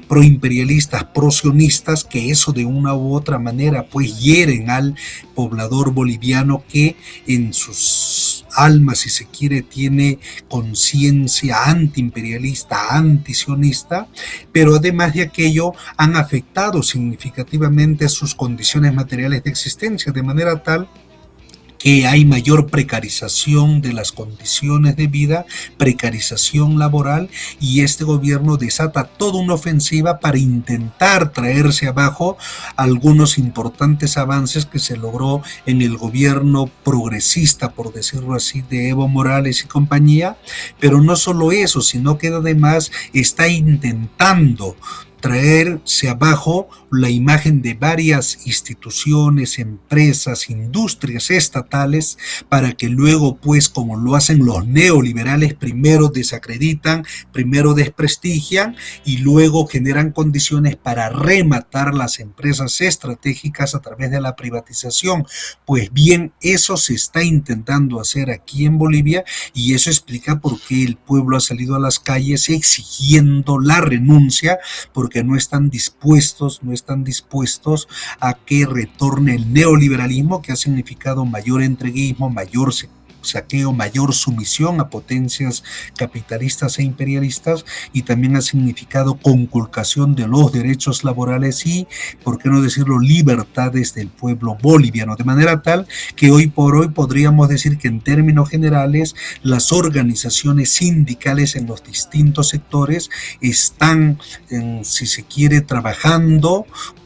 proimperialistas, prosionistas, que eso de una u otra manera pues hieren al poblador boliviano, que en sus almas, si se quiere, tiene conciencia antiimperialista, antisionista, pero además de aquello han afectado significativamente sus condiciones materiales de existencia, de manera tal que hay mayor precarización de las condiciones de vida, precarización laboral, y este gobierno desata toda una ofensiva para intentar traerse abajo algunos importantes avances que se logró en el gobierno progresista, por decirlo así, de Evo Morales y compañía. Pero no solo eso, sino que además está intentando traerse abajo la imagen de varias instituciones, empresas, industrias estatales, para que luego, pues, como lo hacen los neoliberales, primero desacreditan, primero desprestigian y luego generan condiciones para rematar las empresas estratégicas a través de la privatización. Pues bien, eso se está intentando hacer aquí en Bolivia, y eso explica por qué el pueblo ha salido a las calles exigiendo la renuncia, porque no están dispuestos a que retorne el neoliberalismo, que ha significado mayor entreguismo, mayor saqueo, mayor sumisión a potencias capitalistas e imperialistas, y también ha significado conculcación de los derechos laborales y, por qué no decirlo, libertades del pueblo boliviano, de manera tal que hoy por hoy podríamos decir que en términos generales las organizaciones sindicales en los distintos sectores están, si se quiere, trabajando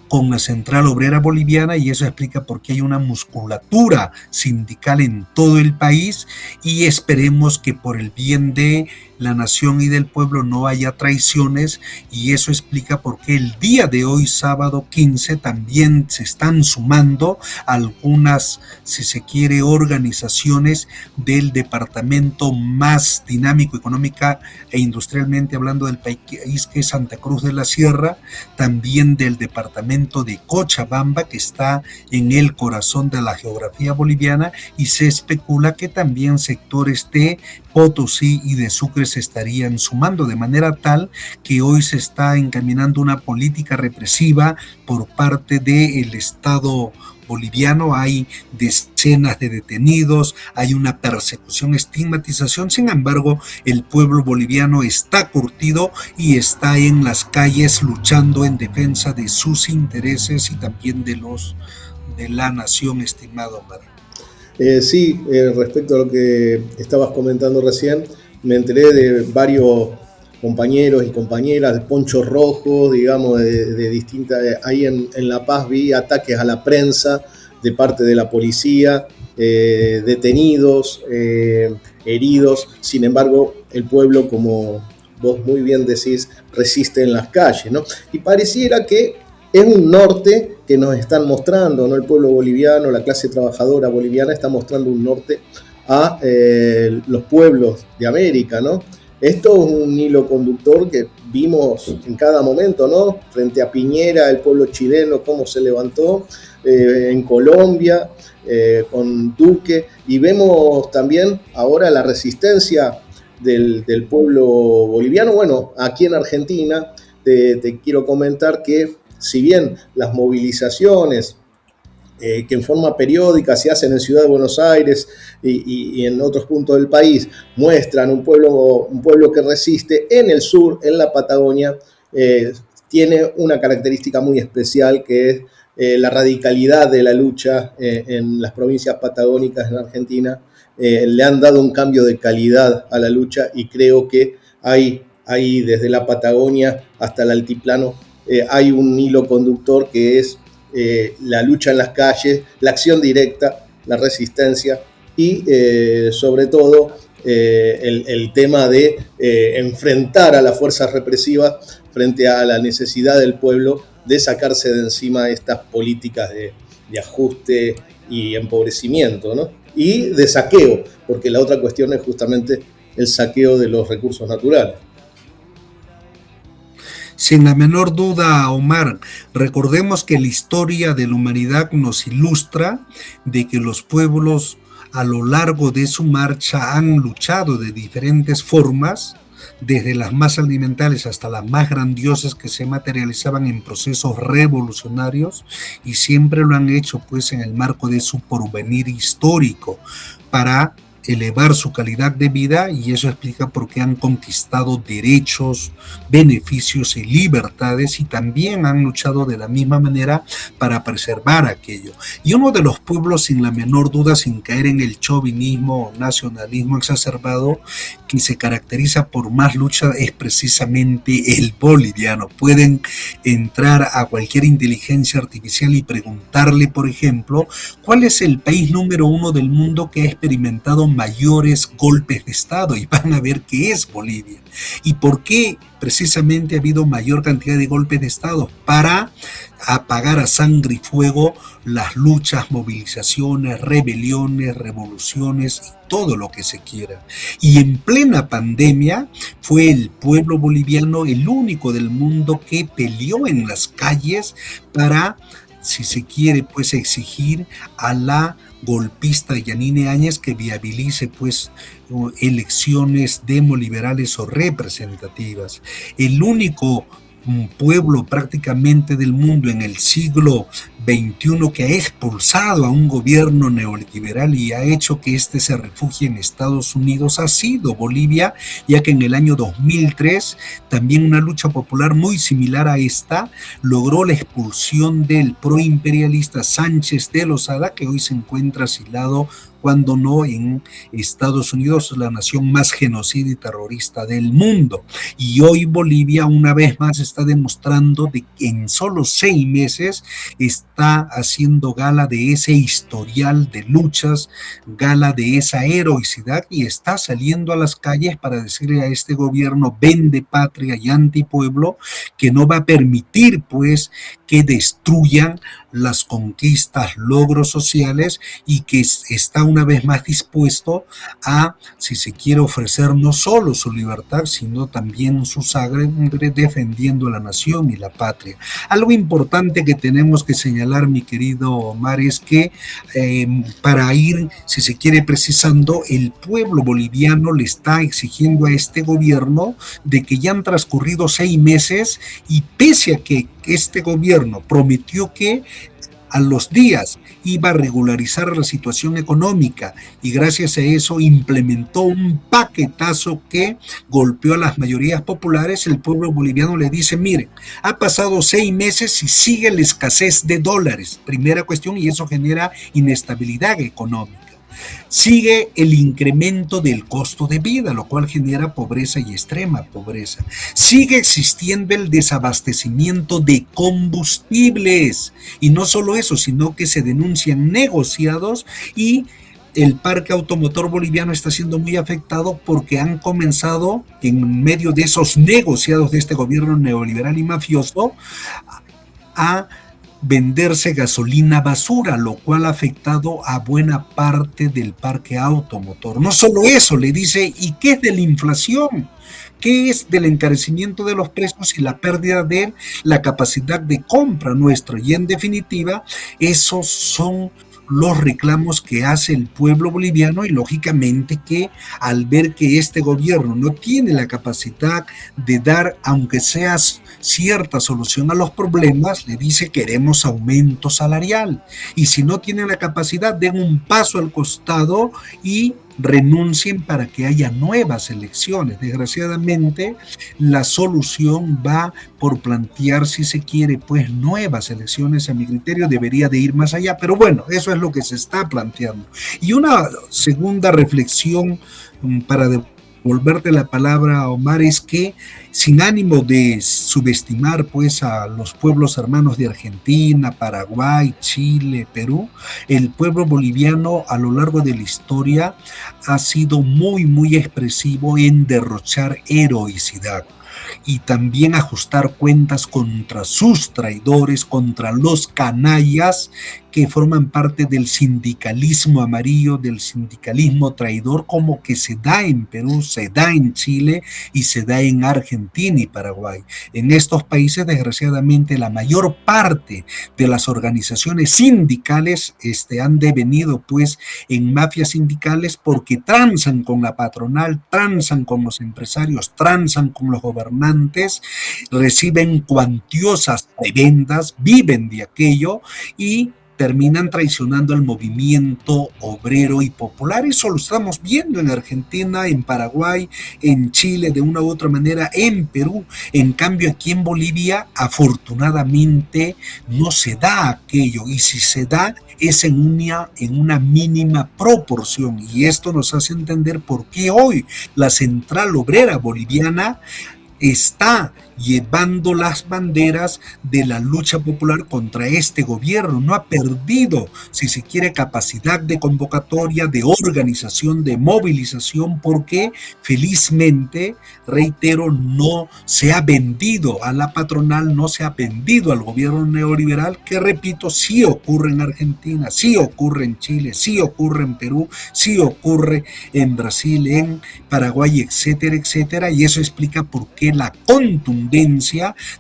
con la Central Obrera Boliviana, y eso explica por qué hay una musculatura sindical en todo el país, y esperemos que por el bien de la nación y del pueblo no haya traiciones, y eso explica por qué el día de hoy, sábado 15, también se están sumando algunas, si se quiere, organizaciones del departamento más dinámico económica e industrialmente hablando del país, que es Santa Cruz de la Sierra, también del departamento de Cochabamba, que está en el corazón de la geografía boliviana, y se especula que también sectores de Potosí y de Sucre se estarían sumando, de manera tal que hoy se está encaminando una política represiva por parte del Estado boliviano. Hay decenas de detenidos, hay una persecución, estigmatización. Sin embargo, el pueblo boliviano está curtido y está en las calles luchando en defensa de sus intereses y también de los de la nación, estimado Omar. Sí, respecto a lo que estabas comentando recién, me enteré de varios compañeros y compañeras de ponchos rojos, digamos, de distintas. Ahí en La Paz vi ataques a la prensa de parte de la policía, detenidos, heridos. Sin embargo, el pueblo, como vos muy bien decís, resiste en las calles, ¿no? Y pareciera que es un norte que nos están mostrando, ¿no? El pueblo boliviano, la clase trabajadora boliviana está mostrando un norte a los pueblos de América, ¿no? Esto es un hilo conductor que vimos en cada momento, ¿no? Frente a Piñera, el pueblo chileno, cómo se levantó, en Colombia, con Duque, y vemos también ahora la resistencia del pueblo boliviano. Bueno, aquí en Argentina te quiero comentar que si bien las movilizaciones que en forma periódica se hacen en Ciudad de Buenos Aires y en otros puntos del país muestran un pueblo que resiste, en el sur, en la Patagonia, tiene una característica muy especial, que es la radicalidad de la lucha en las provincias patagónicas en Argentina. Le han dado un cambio de calidad a la lucha, y creo que hay desde la Patagonia hasta el altiplano hay un hilo conductor que es la lucha en las calles, la acción directa, la resistencia y sobre todo el tema de enfrentar a las fuerzas represivas frente a la necesidad del pueblo de sacarse de encima estas políticas de ajuste y empobrecimiento, ¿no? Y de saqueo, porque la otra cuestión es justamente el saqueo de los recursos naturales. Sin la menor duda, Omar, recordemos que la historia de la humanidad nos ilustra de que los pueblos a lo largo de su marcha han luchado de diferentes formas, desde las más alimentales hasta las más grandiosas, que se materializaban en procesos revolucionarios, y siempre lo han hecho pues en el marco de su porvenir histórico, para elevar su calidad de vida, y eso explica por qué han conquistado derechos, beneficios y libertades, y también han luchado de la misma manera para preservar aquello. Y uno de los pueblos, sin la menor duda, sin caer en el chauvinismo o nacionalismo exacerbado, que se caracteriza por más lucha, es precisamente el boliviano. Pueden entrar a cualquier inteligencia artificial y preguntarle, por ejemplo, ¿cuál es el país número 1 del mundo que ha experimentado mayores golpes de Estado? Y van a ver que es Bolivia. ¿Y por qué precisamente ha habido mayor cantidad de golpes de Estado? Para apagar a sangre y fuego las luchas, movilizaciones, rebeliones, revoluciones y todo lo que se quiera. Y en plena pandemia fue el pueblo boliviano el único del mundo que peleó en las calles para, si se quiere, pues exigir a la golpista Yanine Áñez que viabilice pues elecciones demoliberales o representativas. El único pueblo prácticamente del mundo en el siglo XXI que ha expulsado a un gobierno neoliberal y ha hecho que éste se refugie en Estados Unidos ha sido Bolivia, ya que en el año 2003 también una lucha popular muy similar a esta logró la expulsión del proimperialista Sánchez de Lozada, que hoy se encuentra asilado, cuando no en Estados Unidos, la nación más genocida y terrorista del mundo. Y hoy Bolivia una vez más está demostrando de que en solo 6 meses está haciendo gala de ese historial de luchas, gala de esa heroicidad, y está saliendo a las calles para decirle a este gobierno vende patria y antipueblo que no va a permitir pues que destruyan las conquistas, logros sociales, y que está una vez más dispuesto a, si se quiere, ofrecer no solo su libertad, sino también su sangre, defendiendo la nación y la patria. Algo importante que tenemos que señalar, mi querido Omar, es que para ir, si se quiere, precisando, el pueblo boliviano le está exigiendo a este gobierno de que ya han transcurrido 6 meses y pese a que este gobierno prometió que a los días iba a regularizar la situación económica y gracias a eso implementó un paquetazo que golpeó a las mayorías populares, el pueblo boliviano le dice, miren, ha pasado 6 meses y sigue la escasez de dólares, primera cuestión, y eso genera inestabilidad económica. Sigue el incremento del costo de vida, lo cual genera pobreza y extrema pobreza. Sigue existiendo el desabastecimiento de combustibles. Y no solo eso, sino que se denuncian negociados y el parque automotor boliviano está siendo muy afectado porque han comenzado, en medio de esos negociados de este gobierno neoliberal y mafioso, a venderse gasolina basura, lo cual ha afectado a buena parte del parque automotor. No solo eso, le dice, ¿y qué es de la inflación? ¿Qué es del encarecimiento de los precios y la pérdida de la capacidad de compra nuestra? Y en definitiva, esos son los reclamos que hace el pueblo boliviano y lógicamente que al ver que este gobierno no tiene la capacidad de dar, aunque sea cierta solución a los problemas, le dice queremos aumento salarial y si no tienen la capacidad den un paso al costado y renuncien para que haya nuevas elecciones. Desgraciadamente la solución va por plantear, si se quiere, pues nuevas elecciones. A mi criterio debería de ir más allá, pero bueno, eso es lo que se está planteando. Y una segunda reflexión para devolverte la palabra, Omar, es que sin ánimo de subestimar pues a los pueblos hermanos de Argentina, Paraguay, Chile, Perú, el pueblo boliviano a lo largo de la historia ha sido muy, muy expresivo en derrochar heroicidad y también ajustar cuentas contra sus traidores, contra los canallas que forman parte del sindicalismo amarillo, del sindicalismo traidor, como que se da en Perú, se da en Chile y se da en Argentina y Paraguay. En estos países, desgraciadamente, la mayor parte de las organizaciones sindicales han devenido pues en mafias sindicales porque transan con la patronal, transan con los empresarios, transan con los gobernantes, reciben cuantiosas prebendas, viven de aquello y terminan traicionando al movimiento obrero y popular. Eso lo estamos viendo en Argentina, en Paraguay, en Chile, de una u otra manera, en Perú. En cambio, aquí en Bolivia, afortunadamente, no se da aquello, y si se da, es en una mínima proporción. Y esto nos hace entender por qué hoy la Central Obrera Boliviana está llevando las banderas de la lucha popular contra este gobierno. No ha perdido, si se quiere, capacidad de convocatoria, de organización, de movilización, porque felizmente, reitero, no se ha vendido a la patronal, no se ha vendido al gobierno neoliberal, que, repito, sí ocurre en Argentina, sí ocurre en Chile, sí ocurre en Perú, sí ocurre en Brasil, en Paraguay, etcétera, etcétera, y eso explica por qué la contundencia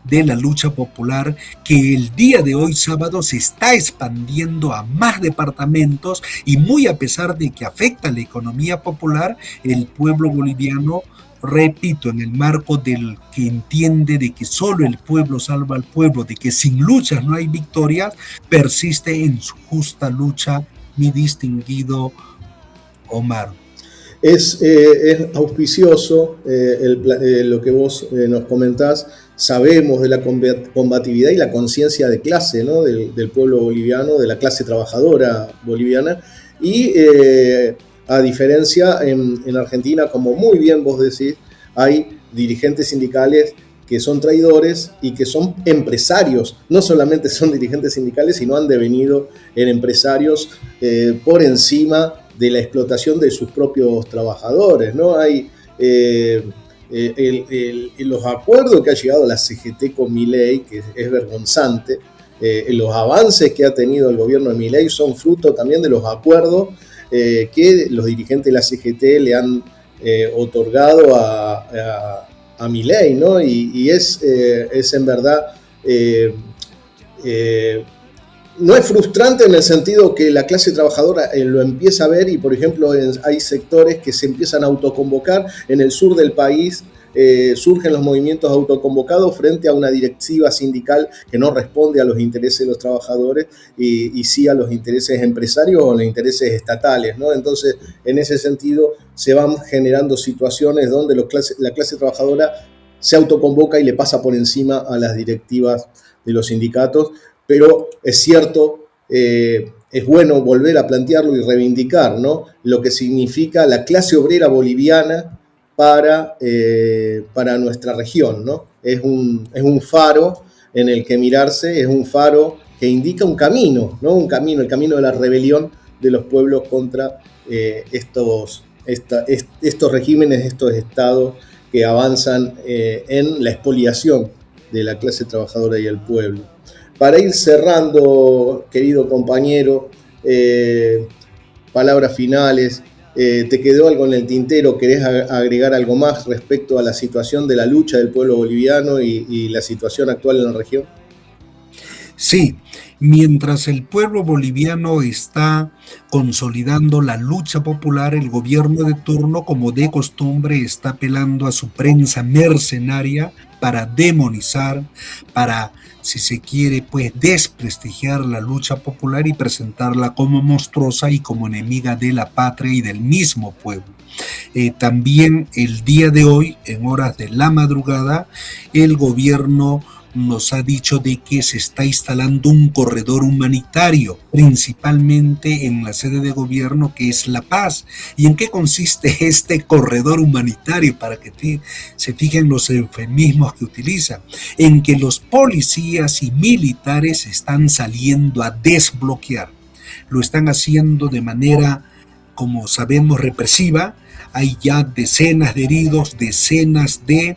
de la lucha popular, que el día de hoy, sábado, se está expandiendo a más departamentos, y muy a pesar de que afecta a la economía popular, el pueblo boliviano, repito, en el marco del que entiende de que solo el pueblo salva al pueblo, de que sin luchas no hay victorias, persiste en su justa lucha, mi distinguido Omar. Es auspicioso lo que vos nos comentás. Sabemos de la combatividad y la conciencia de clase, ¿no? del pueblo boliviano, de la clase trabajadora boliviana. Y a diferencia, en Argentina, como muy bien vos decís, hay dirigentes sindicales que son traidores y que son empresarios. No solamente son dirigentes sindicales, sino han devenido en empresarios por encima de la explotación de sus propios trabajadores, ¿no? Hay los acuerdos que ha llegado la CGT con Milei, que es vergonzante. Los avances que ha tenido el gobierno de Milei son fruto también de los acuerdos que los dirigentes de la CGT le han otorgado a Milei, ¿no? Y es en verdad... no es frustrante en el sentido que la clase trabajadora lo empieza a ver, y por ejemplo hay sectores que se empiezan a autoconvocar. En el sur del país surgen los movimientos autoconvocados frente a una directiva sindical que no responde a los intereses de los trabajadores y sí a los intereses empresarios o los intereses estatales, ¿no? Entonces, en ese sentido, se van generando situaciones donde la clase trabajadora se autoconvoca y le pasa por encima a las directivas de los sindicatos. Pero es cierto, es bueno volver a plantearlo y reivindicar, ¿no? Lo que significa la clase obrera boliviana para nuestra región, ¿no? Es un faro en el que mirarse, es un faro que indica un camino, ¿no? El camino de la rebelión de los pueblos contra estos regímenes, estos estados que avanzan en la expoliación de la clase trabajadora y el pueblo. Para ir cerrando, querido compañero, palabras finales, ¿te quedó algo en el tintero? ¿Querés agregar algo más respecto a la situación de la lucha del pueblo boliviano y la situación actual en la región? Sí, mientras el pueblo boliviano está consolidando la lucha popular, el gobierno de turno, como de costumbre, está apelando a su prensa mercenaria para demonizar, para, si se quiere, pues desprestigiar la lucha popular y presentarla como monstruosa y como enemiga de la patria y del mismo pueblo. También el día de hoy, en horas de la madrugada, el gobierno nos ha dicho de que se está instalando un corredor humanitario, principalmente en la sede de gobierno, que es La Paz. ¿Y en qué consiste este corredor humanitario? Para que se fijen los eufemismos que utiliza. En que los policías y militares están saliendo a desbloquear. Lo están haciendo de manera, como sabemos, represiva. Hay ya decenas de heridos, decenas de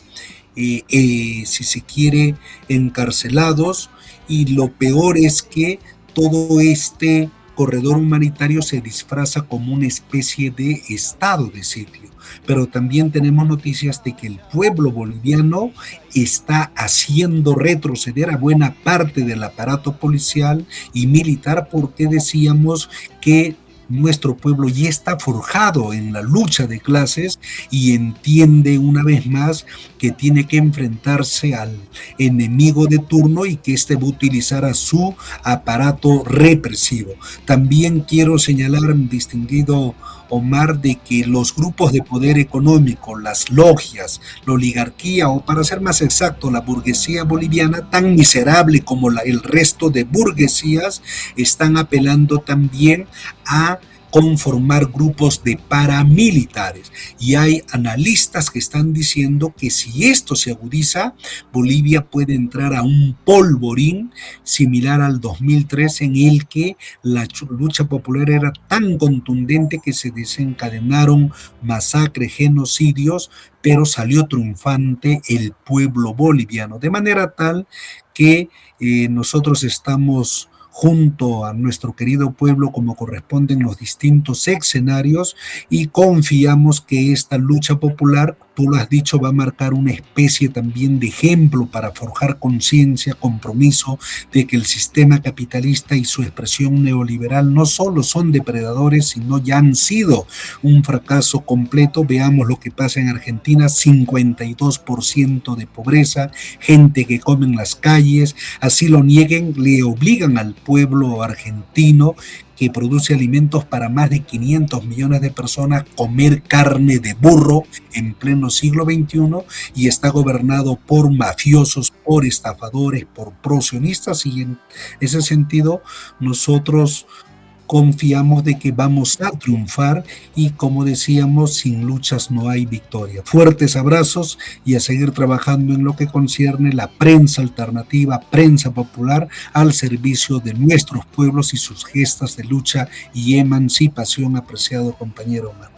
si se quiere, encarcelados, y lo peor es que todo este corredor humanitario se disfraza como una especie de estado de sitio. Pero también tenemos noticias de que el pueblo boliviano está haciendo retroceder a buena parte del aparato policial y militar, porque decíamos que nuestro pueblo ya está forjado en la lucha de clases y entiende una vez más que tiene que enfrentarse al enemigo de turno y que éste va a utilizar a su aparato represivo. También quiero señalar, distinguido Omar, de que los grupos de poder económico, las logias, la oligarquía, o para ser más exacto, la burguesía boliviana, tan miserable como el resto de burguesías, están apelando también a conformar grupos de paramilitares. Y hay analistas que están diciendo que si esto se agudiza, Bolivia puede entrar a un polvorín similar al 2003, en el que la lucha popular era tan contundente que se desencadenaron masacres, genocidios, pero salió triunfante el pueblo boliviano, de manera tal que nosotros estamos junto a nuestro querido pueblo como corresponden los distintos escenarios y confiamos que esta lucha popular, tú lo has dicho, va a marcar una especie también de ejemplo para forjar conciencia, compromiso de que el sistema capitalista y su expresión neoliberal no solo son depredadores, sino ya han sido un fracaso completo. Veamos lo que pasa en Argentina: 52% de pobreza, gente que come en las calles, así lo nieguen, le obligan al pueblo argentino, que produce alimentos para más de 500 millones de personas, comer carne de burro en pleno siglo XXI, y está gobernado por mafiosos, por estafadores, por prosionistas, y en ese sentido nosotros confiamos de que vamos a triunfar y, como decíamos, sin luchas no hay victoria. Fuertes abrazos y a seguir trabajando en lo que concierne la prensa alternativa, prensa popular, al servicio de nuestros pueblos y sus gestas de lucha y emancipación, apreciado compañero Omar.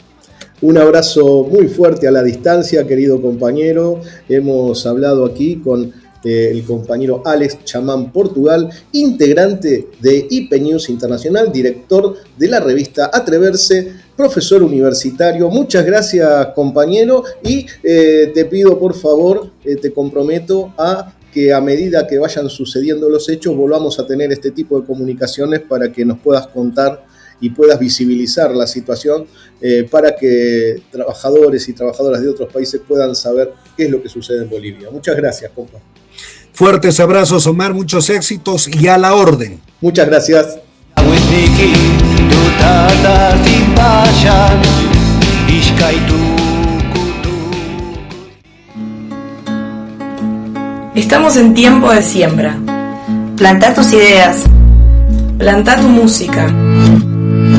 Un abrazo muy fuerte a la distancia, querido compañero. Hemos hablado aquí con el compañero Alex Chamán Portugal, integrante de IP News Internacional, director de la revista Atreverse, profesor universitario. Muchas gracias, compañero, y te pido, por favor, te comprometo a que a medida que vayan sucediendo los hechos volvamos a tener este tipo de comunicaciones para que nos puedas contar y puedas visibilizar la situación, para que trabajadores y trabajadoras de otros países puedan saber qué es lo que sucede en Bolivia. Muchas gracias, compa. Fuertes abrazos, Omar, muchos éxitos y a la orden. Muchas gracias. Estamos en tiempo de siembra. Plantá tus ideas. Plantá tu música.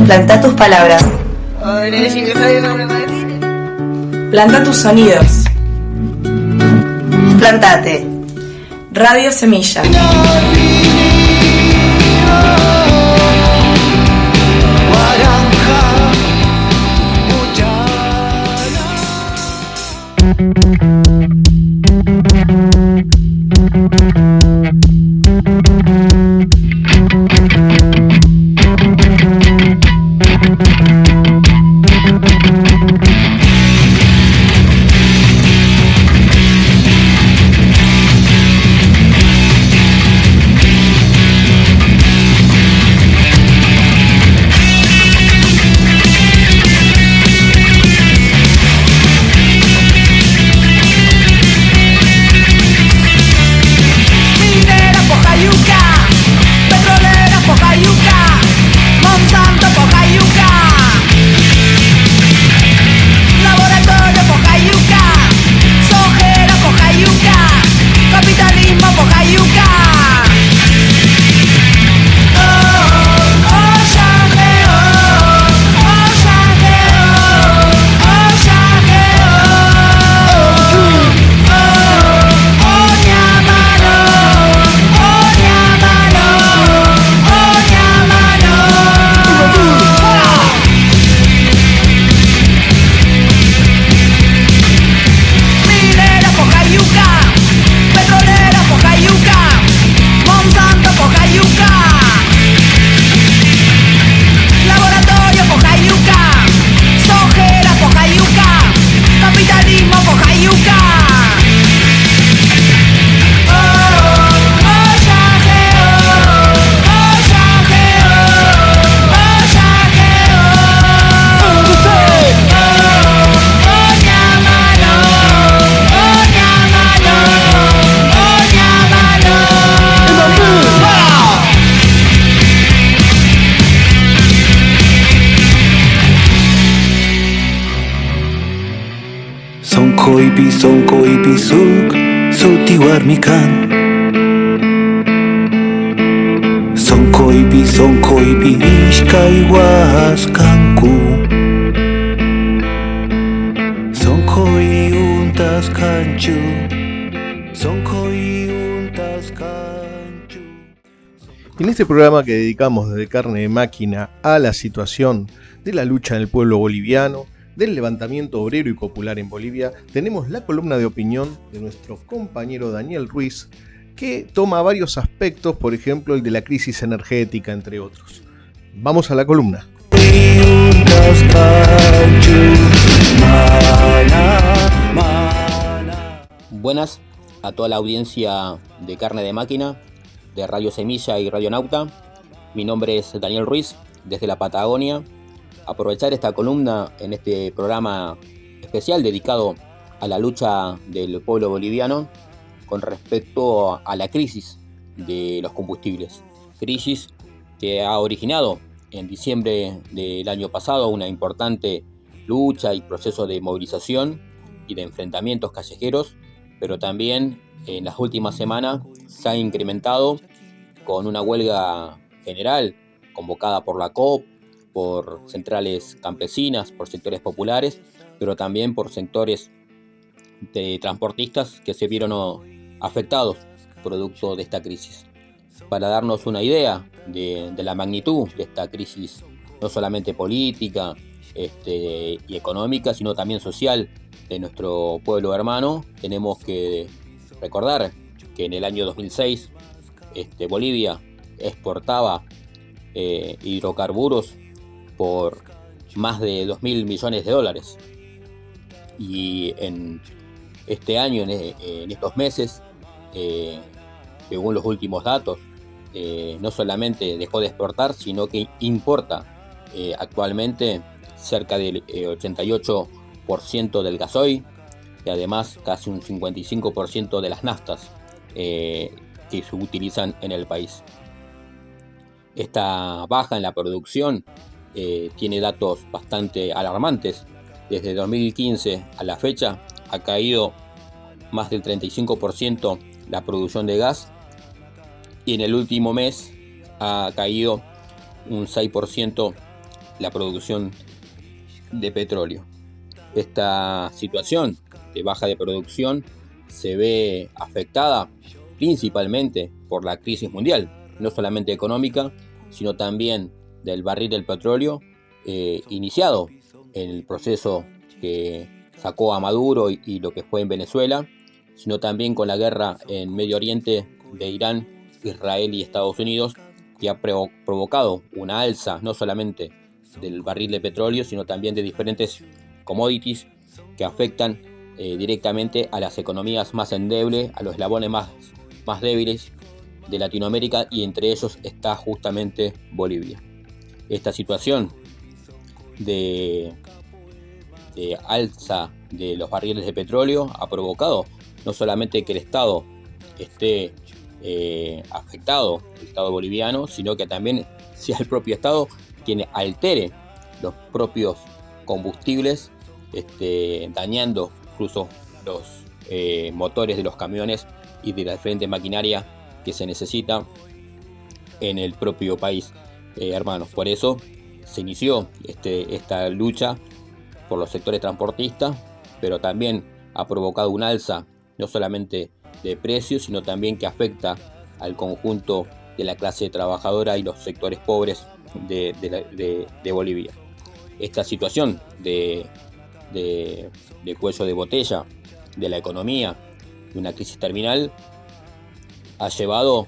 Plantá tus palabras. Plantá tus sonidos. Plantate. Radio Semilla. Sonko suk sutiwarmikan. Sonko ishkay waskanku. Sonko untas kanchu. Sonko untas kanchu. En este programa que dedicamos desde Carne de Máquina a la situación de la lucha del pueblo boliviano, del levantamiento obrero y popular en Bolivia, tenemos la columna de opinión de nuestro compañero Daniel Ruiz, que toma varios aspectos, por ejemplo el de la crisis energética, entre otros. Vamos a la columna. Buenas a toda la audiencia de Carne de Máquina, de Radio Semilla y Radio Nauta. Mi nombre es Daniel Ruiz, desde la Patagonia. Aprovechar esta columna en este programa especial dedicado a la lucha del pueblo boliviano con respecto a la crisis de los combustibles. Crisis que ha originado en diciembre del año pasado una importante lucha y proceso de movilización y de enfrentamientos callejeros, pero también en las últimas semanas se ha incrementado con una huelga general convocada por la COP, por centrales campesinas, por sectores populares, pero también por sectores de transportistas que se vieron afectados producto de esta crisis. Para darnos una idea de la magnitud de esta crisis, no solamente política y económica, sino también social de nuestro pueblo hermano, tenemos que recordar que en el año 2006 Bolivia exportaba hidrocarburos por más de 2.000 millones de dólares. Y en este año, en estos meses, según los últimos datos, no solamente dejó de exportar, sino que importa actualmente cerca del 88% del gasoil y además casi un 55% de las naftas que se utilizan en el país. Esta baja en la producción tiene datos bastante alarmantes. Desde 2015 a la fecha ha caído más del 35% la producción de gas y en el último mes ha caído un 6% la producción de petróleo. Esta situación de baja de producción se ve afectada principalmente por la crisis mundial, no solamente económica, sino también del barril del petróleo iniciado en el proceso que sacó a Maduro y lo que fue en Venezuela, sino también con la guerra en Medio Oriente de Irán, Israel y Estados Unidos, que ha provocado una alza no solamente del barril de petróleo, sino también de diferentes commodities que afectan directamente a las economías más endebles, a los eslabones más débiles de Latinoamérica, y entre ellos está justamente Bolivia. Esta situación de alza de los barriles de petróleo ha provocado no solamente que el Estado esté afectado, el Estado boliviano, sino que también sea el propio Estado quien altere los propios combustibles, dañando incluso los motores de los camiones y de la diferente maquinaria que se necesita en el propio país, hermanos. Por eso se inició esta lucha por los sectores transportistas, pero también ha provocado un alza no solamente de precios, sino también que afecta al conjunto de la clase trabajadora y los sectores pobres de Bolivia. Esta situación de cuello de botella de la economía, de una crisis terminal, ha llevado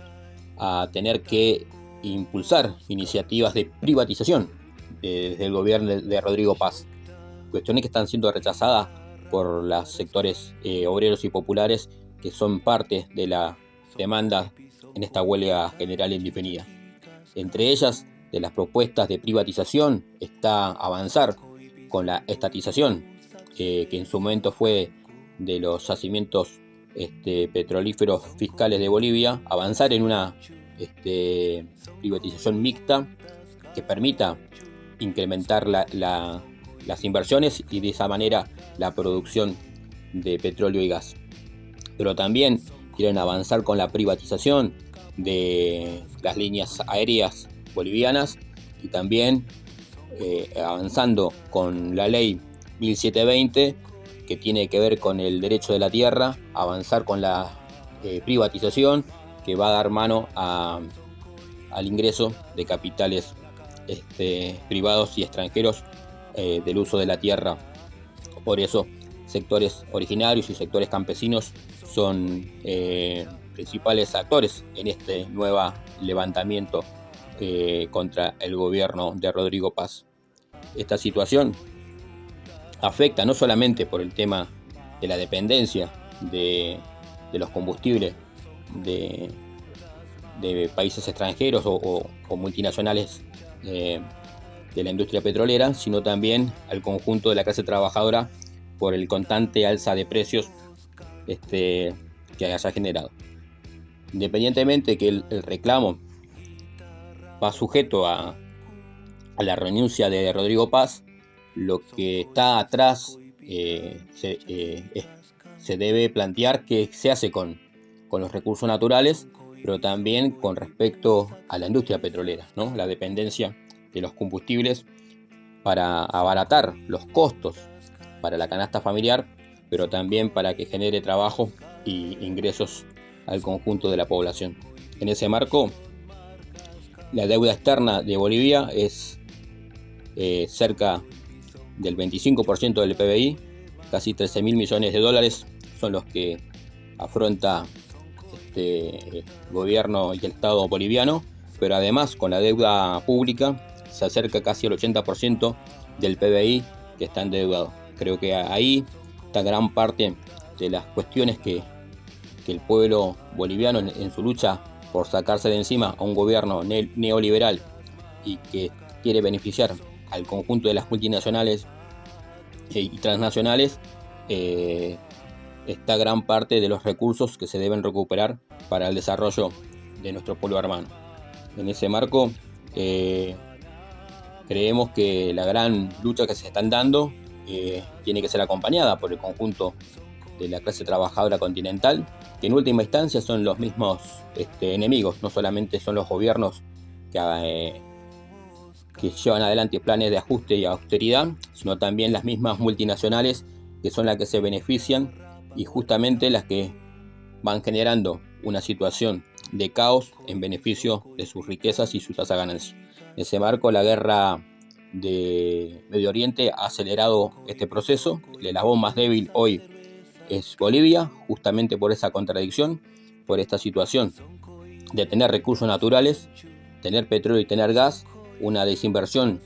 a tener que impulsar iniciativas de privatización desde el gobierno de Rodrigo Paz. Cuestiones que están siendo rechazadas por los sectores obreros y populares que son parte de la demanda en esta huelga general indefinida. Entre ellas, de las propuestas de privatización está avanzar con la estatización, que en su momento fue de los yacimientos petrolíferos fiscales de Bolivia, avanzar en una privatización mixta que permita incrementar las inversiones y de esa manera la producción de petróleo y gas. Pero también quieren avanzar con la privatización de las líneas aéreas bolivianas y también avanzando con la ley 1720, que tiene que ver con el derecho de la tierra, avanzar con la privatización que va a dar mano al ingreso de capitales privados y extranjeros del uso de la tierra. Por eso sectores originarios y sectores campesinos son principales actores en este nuevo levantamiento contra el gobierno de Rodrigo Paz. Esta situación afecta no solamente por el tema de la dependencia de los combustibles de países extranjeros o multinacionales de la industria petrolera, sino también al conjunto de la clase trabajadora por el constante alza de precios que haya generado. Independientemente que el reclamo va sujeto a la renuncia de Rodrigo Paz, lo que está atrás se debe plantear qué se hace con los recursos naturales, pero también con respecto a la industria petrolera, ¿no? La dependencia de los combustibles para abaratar los costos para la canasta familiar, pero también para que genere trabajo y ingresos al conjunto de la población. En ese marco, la deuda externa de Bolivia es cerca del 25% del PBI, casi 13.000 millones de dólares son los que afronta el gobierno y el Estado boliviano, pero además con la deuda pública se acerca casi al 80% del PBI que está endeudado. Creo que ahí está gran parte de las cuestiones que el pueblo boliviano en su lucha por sacarse de encima a un gobierno neoliberal y que quiere beneficiar al conjunto de las multinacionales y transnacionales, está gran parte de los recursos que se deben recuperar para el desarrollo de nuestro pueblo hermano. En ese marco, creemos que la gran lucha que se están dando tiene que ser acompañada por el conjunto de la clase trabajadora continental, que en última instancia son los mismos enemigos, no solamente son los gobiernos que llevan adelante planes de ajuste y austeridad, sino también las mismas multinacionales que son las que se benefician y justamente las que van generando una situación de caos en beneficio de sus riquezas y su tasa de ganancia. En ese marco, la guerra de Medio Oriente ha acelerado este proceso. El eslabón más débil hoy es Bolivia, justamente por esa contradicción, por esta situación de tener recursos naturales, tener petróleo y tener gas, una desinversión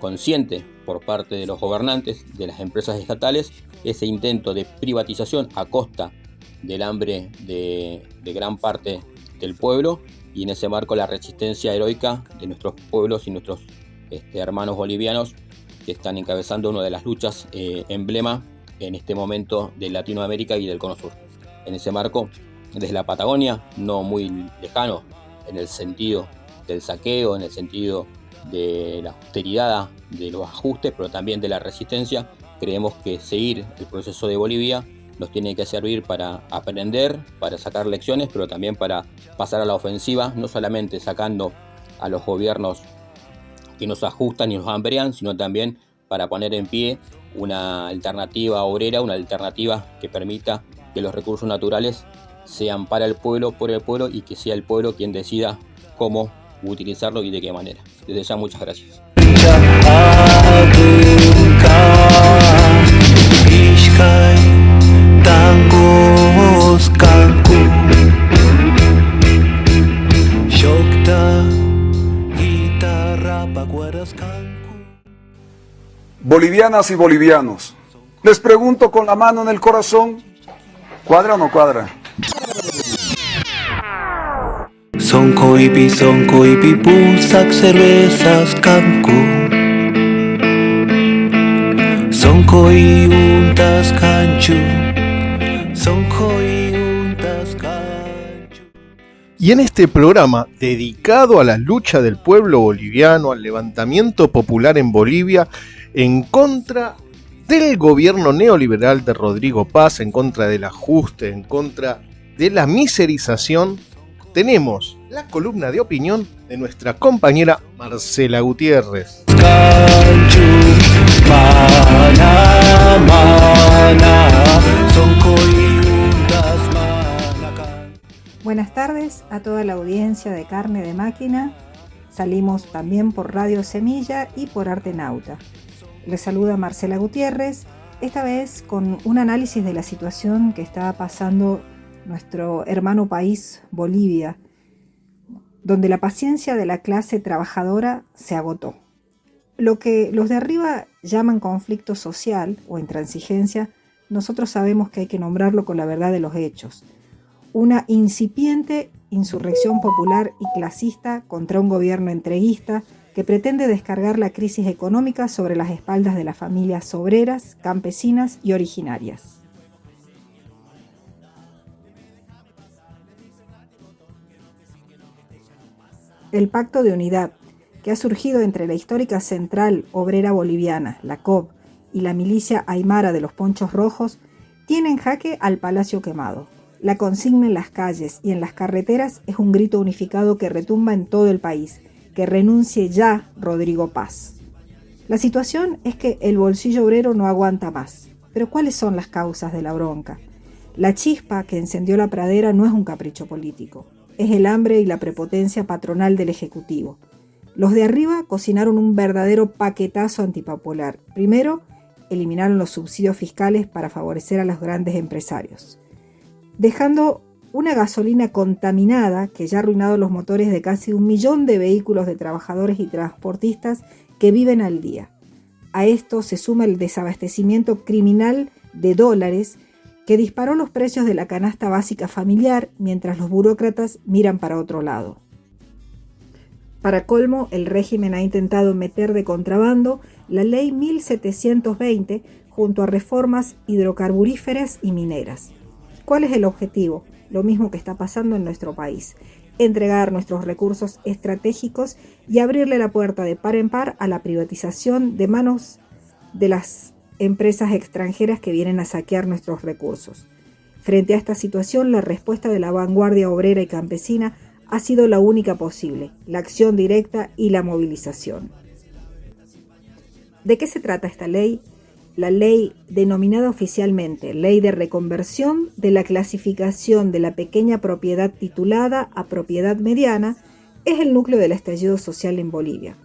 consciente por parte de los gobernantes, de las empresas estatales, ese intento de privatización a costa del hambre de gran parte del pueblo, y en ese marco la resistencia heroica de nuestros pueblos y nuestros hermanos bolivianos que están encabezando una de las luchas emblema en este momento de Latinoamérica y del Cono Sur. En ese marco, desde la Patagonia, no muy lejano en el sentido del saqueo, en el sentido de la austeridad, de los ajustes, pero también de la resistencia, creemos que seguir el proceso de Bolivia nos tiene que servir para aprender, para sacar lecciones, pero también para pasar a la ofensiva, no solamente sacando a los gobiernos que nos ajustan y nos hambrean, sino también para poner en pie una alternativa obrera, una alternativa que permita que los recursos naturales sean para el pueblo, por el pueblo, y que sea el pueblo quien decida cómo utilizarlo y de qué manera. Desde ya, muchas gracias. Bolivianas y bolivianos, les pregunto con la mano en el corazón, ¿cuadra o no cuadra? Soncoipi pusak cervezas cancu. Soncoi untas canchu. Soncoi untas canchu. Y en este programa dedicado a la lucha del pueblo boliviano, al levantamiento popular en Bolivia, en contra del gobierno neoliberal de Rodrigo Paz, en contra del ajuste, en contra de la miserización, tenemos la columna de opinión de nuestra compañera Marcela Gutiérrez. Buenas tardes a toda la audiencia de Carne de Máquina. Salimos también por Radio Semilla y por Artenauta. Les saluda Marcela Gutiérrez, esta vez con un análisis de la situación que está pasando nuestro hermano país, Bolivia, donde la paciencia de la clase trabajadora se agotó. Lo que los de arriba llaman conflicto social o intransigencia, nosotros sabemos que hay que nombrarlo con la verdad de los hechos. Una incipiente insurrección popular y clasista contra un gobierno entreguista que pretende descargar la crisis económica sobre las espaldas de las familias obreras, campesinas y originarias. El Pacto de Unidad, que ha surgido entre la histórica Central Obrera Boliviana, la COB, y la milicia aymara de los Ponchos Rojos, tiene en jaque al Palacio Quemado. La consigna en las calles y en las carreteras es un grito unificado que retumba en todo el país, que renuncie ya Rodrigo Paz. La situación es que el bolsillo obrero no aguanta más. Pero ¿cuáles son las causas de la bronca? La chispa que encendió la pradera no es un capricho político. Es el hambre y la prepotencia patronal del Ejecutivo. Los de arriba cocinaron un verdadero paquetazo antipopular. Primero, eliminaron los subsidios fiscales para favorecer a los grandes empresarios, dejando una gasolina contaminada que ya ha arruinado los motores de casi 1 millón de vehículos de trabajadores y transportistas que viven al día. A esto se suma el desabastecimiento criminal de dólares que disparó los precios de la canasta básica familiar mientras los burócratas miran para otro lado. Para colmo, el régimen ha intentado meter de contrabando la Ley 1720 junto a reformas hidrocarburíferas y mineras. ¿Cuál es el objetivo? Lo mismo que está pasando en nuestro país: entregar nuestros recursos estratégicos y abrirle la puerta de par en par a la privatización de manos de las empresas extranjeras que vienen a saquear nuestros recursos. Frente a esta situación, la respuesta de la vanguardia obrera y campesina ha sido la única posible: la acción directa y la movilización. ¿De qué se trata esta ley? La ley, denominada oficialmente Ley de Reconversión de la Clasificación de la Pequeña Propiedad Titulada a Propiedad Mediana, es el núcleo del estallido social en Bolivia.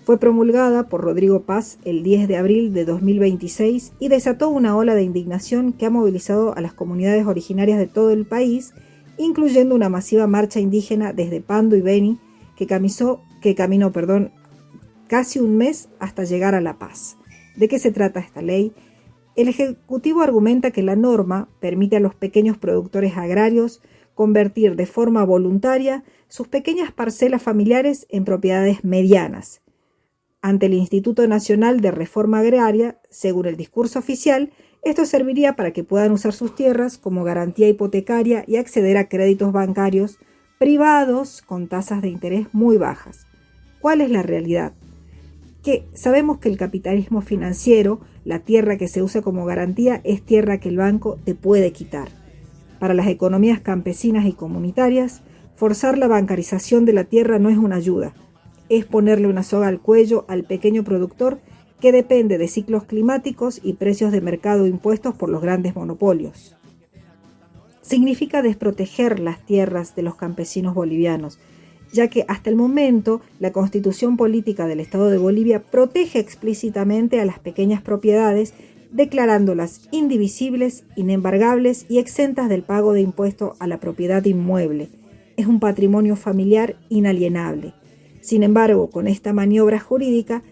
Fue promulgada por Rodrigo Paz el 10 de abril de 2026 y desató una ola de indignación que ha movilizado a las comunidades originarias de todo el país, incluyendo una masiva marcha indígena desde Pando y Beni que caminó casi un mes hasta llegar a La Paz. ¿De qué se trata esta ley? El Ejecutivo argumenta que la norma permite a los pequeños productores agrarios convertir de forma voluntaria sus pequeñas parcelas familiares en propiedades medianas. Ante el Instituto Nacional de Reforma Agraria, según el discurso oficial, esto serviría para que puedan usar sus tierras como garantía hipotecaria y acceder a créditos bancarios privados con tasas de interés muy bajas. ¿Cuál es la realidad? Que sabemos que el capitalismo financiero, la tierra que se usa como garantía, es tierra que el banco te puede quitar. Para las economías campesinas y comunitarias, forzar la bancarización de la tierra no es una ayuda, es ponerle una soga al cuello al pequeño productor que depende de ciclos climáticos y precios de mercado impuestos por los grandes monopolios. Significa desproteger las tierras de los campesinos bolivianos, ya que hasta el momento la Constitución Política del Estado de Bolivia protege explícitamente a las pequeñas propiedades, declarándolas indivisibles, inembargables y exentas del pago de impuesto a la propiedad inmueble. Es un patrimonio familiar inalienable. Sin embargo, con esta maniobra jurídica,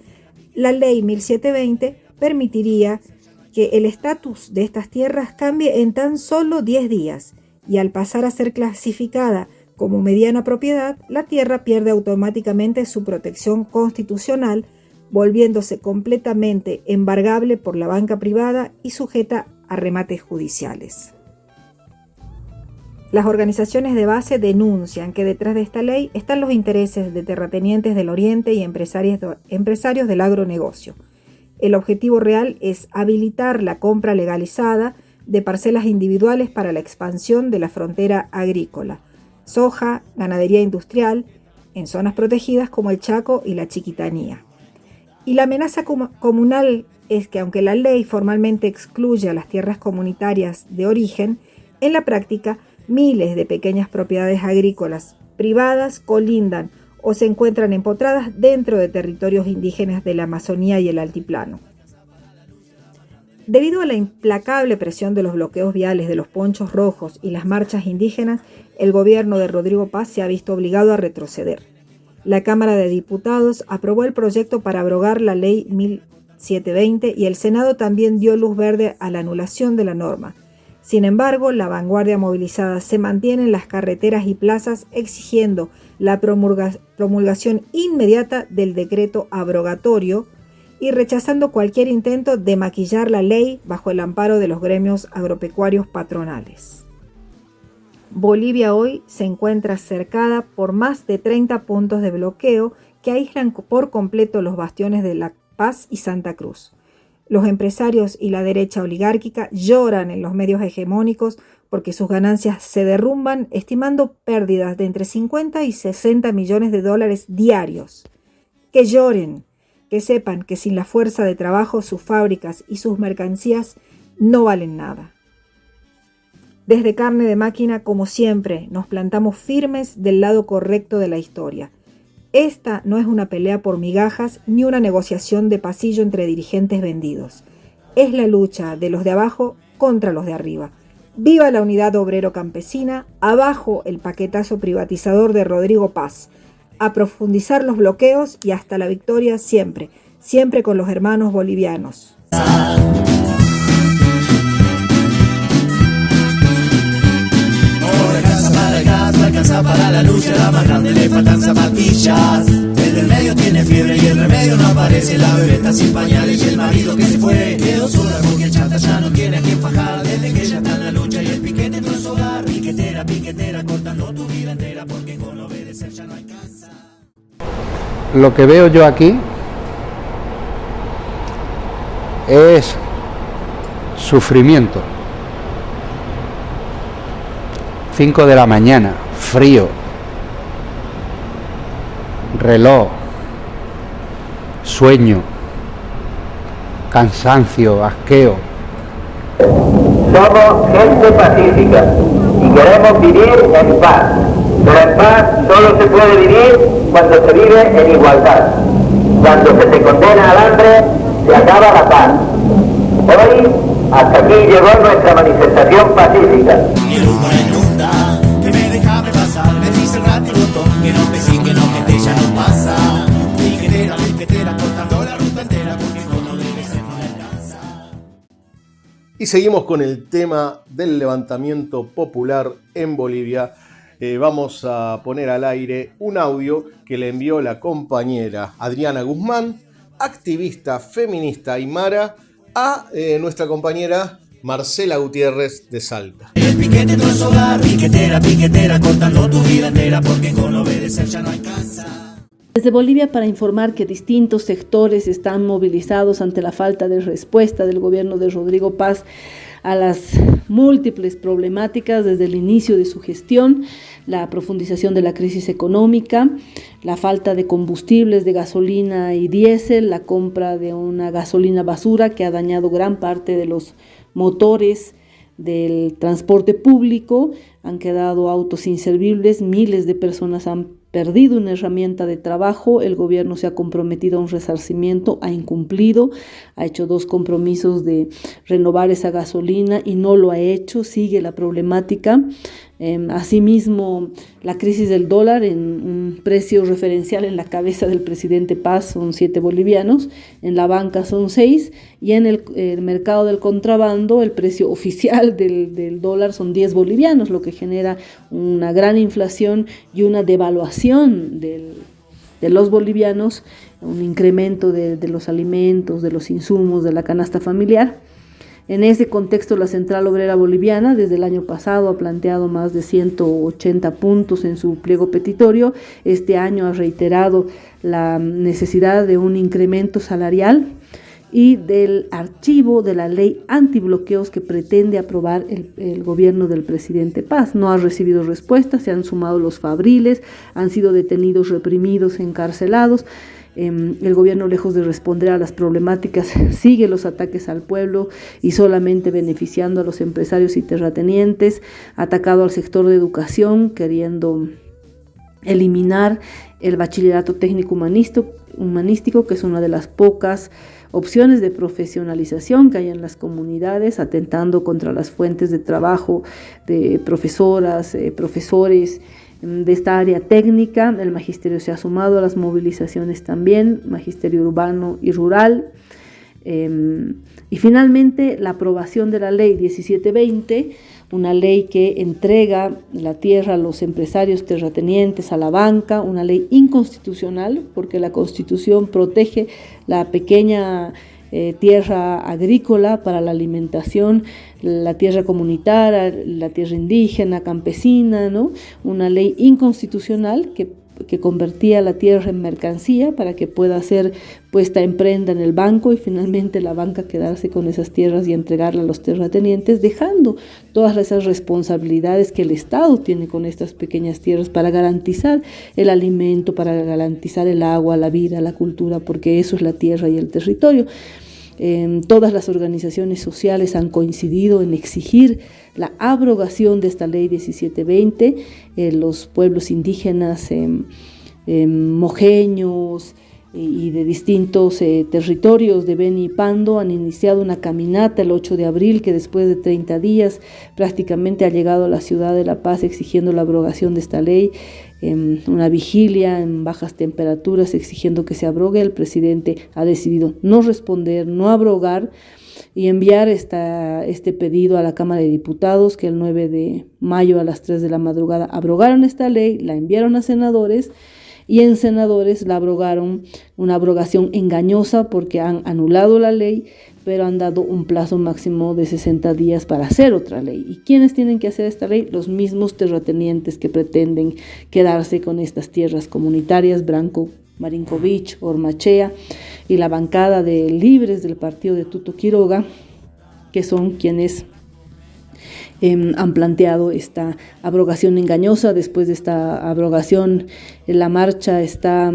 la Ley 1720 permitiría que el estatus de estas tierras cambie en tan solo 10 días, y al pasar a ser clasificada como mediana propiedad, la tierra pierde automáticamente su protección constitucional, volviéndose completamente embargable por la banca privada y sujeta a remates judiciales. Las organizaciones de base denuncian que detrás de esta ley están los intereses de terratenientes del Oriente y empresarios del agronegocio, El objetivo real es habilitar la compra legalizada de parcelas individuales para la expansión de la frontera agrícola, soja, ganadería industrial, en zonas protegidas como el Chaco y la Chiquitanía. Y la amenaza comunal es que aunque la ley formalmente excluye a las tierras comunitarias de origen, en la práctica miles de pequeñas propiedades agrícolas privadas colindan o se encuentran empotradas dentro de territorios indígenas de la Amazonía y el Altiplano. Debido a la implacable presión de los bloqueos viales de los ponchos rojos y las marchas indígenas, el gobierno de Rodrigo Paz se ha visto obligado a retroceder. La Cámara de Diputados aprobó el proyecto para abrogar la Ley 1720 y el Senado también dio luz verde a la anulación de la norma. Sin embargo, la vanguardia movilizada se mantiene en las carreteras y plazas exigiendo la promulgación inmediata del decreto abrogatorio y rechazando cualquier intento de maquillar la ley bajo el amparo de los gremios agropecuarios patronales. Bolivia hoy se encuentra cercada por más de 30 puntos de bloqueo que aíslan por completo los bastiones de La Paz y Santa Cruz. Los empresarios y la derecha oligárquica lloran en los medios hegemónicos porque sus ganancias se derrumban, estimando pérdidas de entre 50 y 60 millones de dólares diarios. Que lloren, que sepan que sin la fuerza de trabajo sus fábricas y sus mercancías no valen nada. Desde Carne de Máquina, como siempre, nos plantamos firmes del lado correcto de la historia. Esta no es una pelea por migajas ni una negociación de pasillo entre dirigentes vendidos. Es la lucha de los de abajo contra los de arriba. ¡Viva la unidad obrero-campesina! ¡Abajo el paquetazo privatizador de Rodrigo Paz! A profundizar los bloqueos y hasta la victoria siempre, siempre con los hermanos bolivianos. Alcanza para la lucha, la más grande le faltan zapatillas. El del medio tiene fiebre y el remedio no aparece. La bebé está sin pañales y el marido que se fue quedó sola porque el chata ya no tiene a quien fajar. Desde que ya está en la lucha y el piquete entró en su hogar. Piquetera, piquetera, cortando tu vida entera porque con obedecer ya no alcanza. Lo que veo yo aquí es sufrimiento. 5 de la mañana, frío, reloj, sueño, cansancio, asqueo. Somos gente pacífica y queremos vivir en paz, pero en paz solo se puede vivir cuando se vive en igualdad. Cuando se te condena al hambre, se acaba la paz. Hoy, hasta aquí llegó nuestra manifestación pacífica. Que no pese, que no que ya no pasa. Piquetera, piquetera, cortando la ruta entera porque no debe ser, no le alcanza. Y seguimos con el tema del levantamiento popular en Bolivia. Vamos a poner al aire un audio que le envió la compañera Adriana Guzmán, activista feminista aymara, a nuestra compañera Marcela Gutiérrez de Salta. El piquete entró en su hogar, piquetera, piquetera, cortando tu vida entera porque con obedecer ya no alcanza. Desde Bolivia para informar que distintos sectores están movilizados ante la falta de respuesta del gobierno de Rodrigo Paz a las múltiples problemáticas desde el inicio de su gestión, la profundización de la crisis económica, la falta de combustibles de gasolina y diésel, la compra de una gasolina basura que ha dañado gran parte de los motores del transporte público, han quedado autos inservibles, miles de personas han perdido una herramienta de trabajo, el gobierno se ha comprometido a un resarcimiento, ha incumplido, ha hecho 2 compromisos de renovar esa gasolina y no lo ha hecho, sigue la problemática. Asimismo, la crisis del dólar en un precio referencial en la cabeza del presidente Paz son 7 bolivianos, en la banca son 6 y en el mercado del contrabando el precio oficial del dólar son 10 bolivianos, lo que genera una gran inflación y una devaluación de los bolivianos, un incremento de los alimentos, de los insumos, de la canasta familiar. En ese contexto, la Central Obrera Boliviana desde el año pasado ha planteado más de 180 puntos en su pliego petitorio. Este año ha reiterado la necesidad de un incremento salarial y del archivo de la ley antibloqueos que pretende aprobar el gobierno del presidente Paz. No ha recibido respuesta, se han sumado los fabriles, han sido detenidos, reprimidos, encarcelados. El gobierno, lejos de responder a las problemáticas, sigue los ataques al pueblo y solamente beneficiando a los empresarios y terratenientes, atacado al sector de educación, queriendo eliminar el bachillerato técnico humanístico, que es una de las pocas opciones de profesionalización que hay en las comunidades, atentando contra las fuentes de trabajo de profesoras, profesores de esta área técnica. El magisterio se ha sumado a las movilizaciones también, magisterio urbano y rural. Y finalmente la aprobación de la ley 1720, una ley que entrega la tierra a los empresarios terratenientes, a la banca, una ley inconstitucional porque la Constitución protege la pequeña tierra agrícola para la alimentación, la tierra comunitaria, la tierra indígena, campesina, ¿no? Una ley inconstitucional que convertía la tierra en mercancía para que pueda ser puesta en prenda en el banco y finalmente la banca quedarse con esas tierras y entregarla a los terratenientes, dejando todas esas responsabilidades que el Estado tiene con estas pequeñas tierras para garantizar el alimento, para garantizar el agua, la vida, la cultura, porque eso es la tierra y el territorio. Todas las organizaciones sociales han coincidido en exigir la abrogación de esta ley 1720. Los pueblos indígenas mojeños y de distintos territorios de Beni y Pando han iniciado una caminata el 8 de abril que después de 30 días prácticamente ha llegado a la ciudad de La Paz exigiendo la abrogación de esta ley. Una vigilia en bajas temperaturas exigiendo que se abrogue. El presidente ha decidido no responder, no abrogar y enviar este pedido a la Cámara de Diputados, que el 9 de mayo a las 3 de la madrugada abrogaron esta ley, la enviaron a senadores y en senadores la abrogaron, una abrogación engañosa porque han anulado la ley, pero han dado un plazo máximo de 60 días para hacer otra ley. ¿Y quiénes tienen que hacer esta ley? Los mismos terratenientes que pretenden quedarse con estas tierras comunitarias, Branco Marinkovic, Ormachea y la bancada de libres del partido de Tuto Quiroga, que son quienes han planteado esta abrogación engañosa. Después de esta abrogación, la marcha está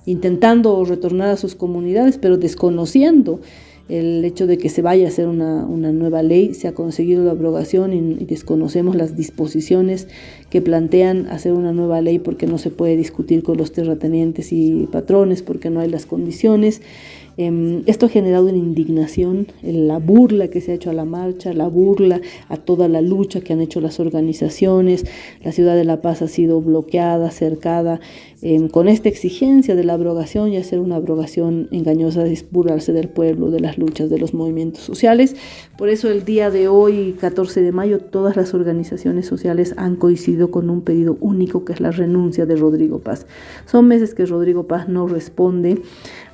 intentando retornar a sus comunidades, pero desconociendo el hecho de que se vaya a hacer una nueva ley. Se ha conseguido la abrogación y desconocemos las disposiciones que plantean hacer una nueva ley porque no se puede discutir con los terratenientes y patrones porque no hay las condiciones. Esto ha generado una indignación, la burla que se ha hecho a la marcha, la burla a toda la lucha que han hecho las organizaciones. La ciudad de La Paz ha sido bloqueada, cercada, con esta exigencia de la abrogación y hacer una abrogación engañosa, es burlarse del pueblo, de las luchas, de los movimientos sociales. Por eso el día de hoy, 14 de mayo, todas las organizaciones sociales han coincidido con un pedido único, que es la renuncia de Rodrigo Paz. Son meses que Rodrigo Paz no responde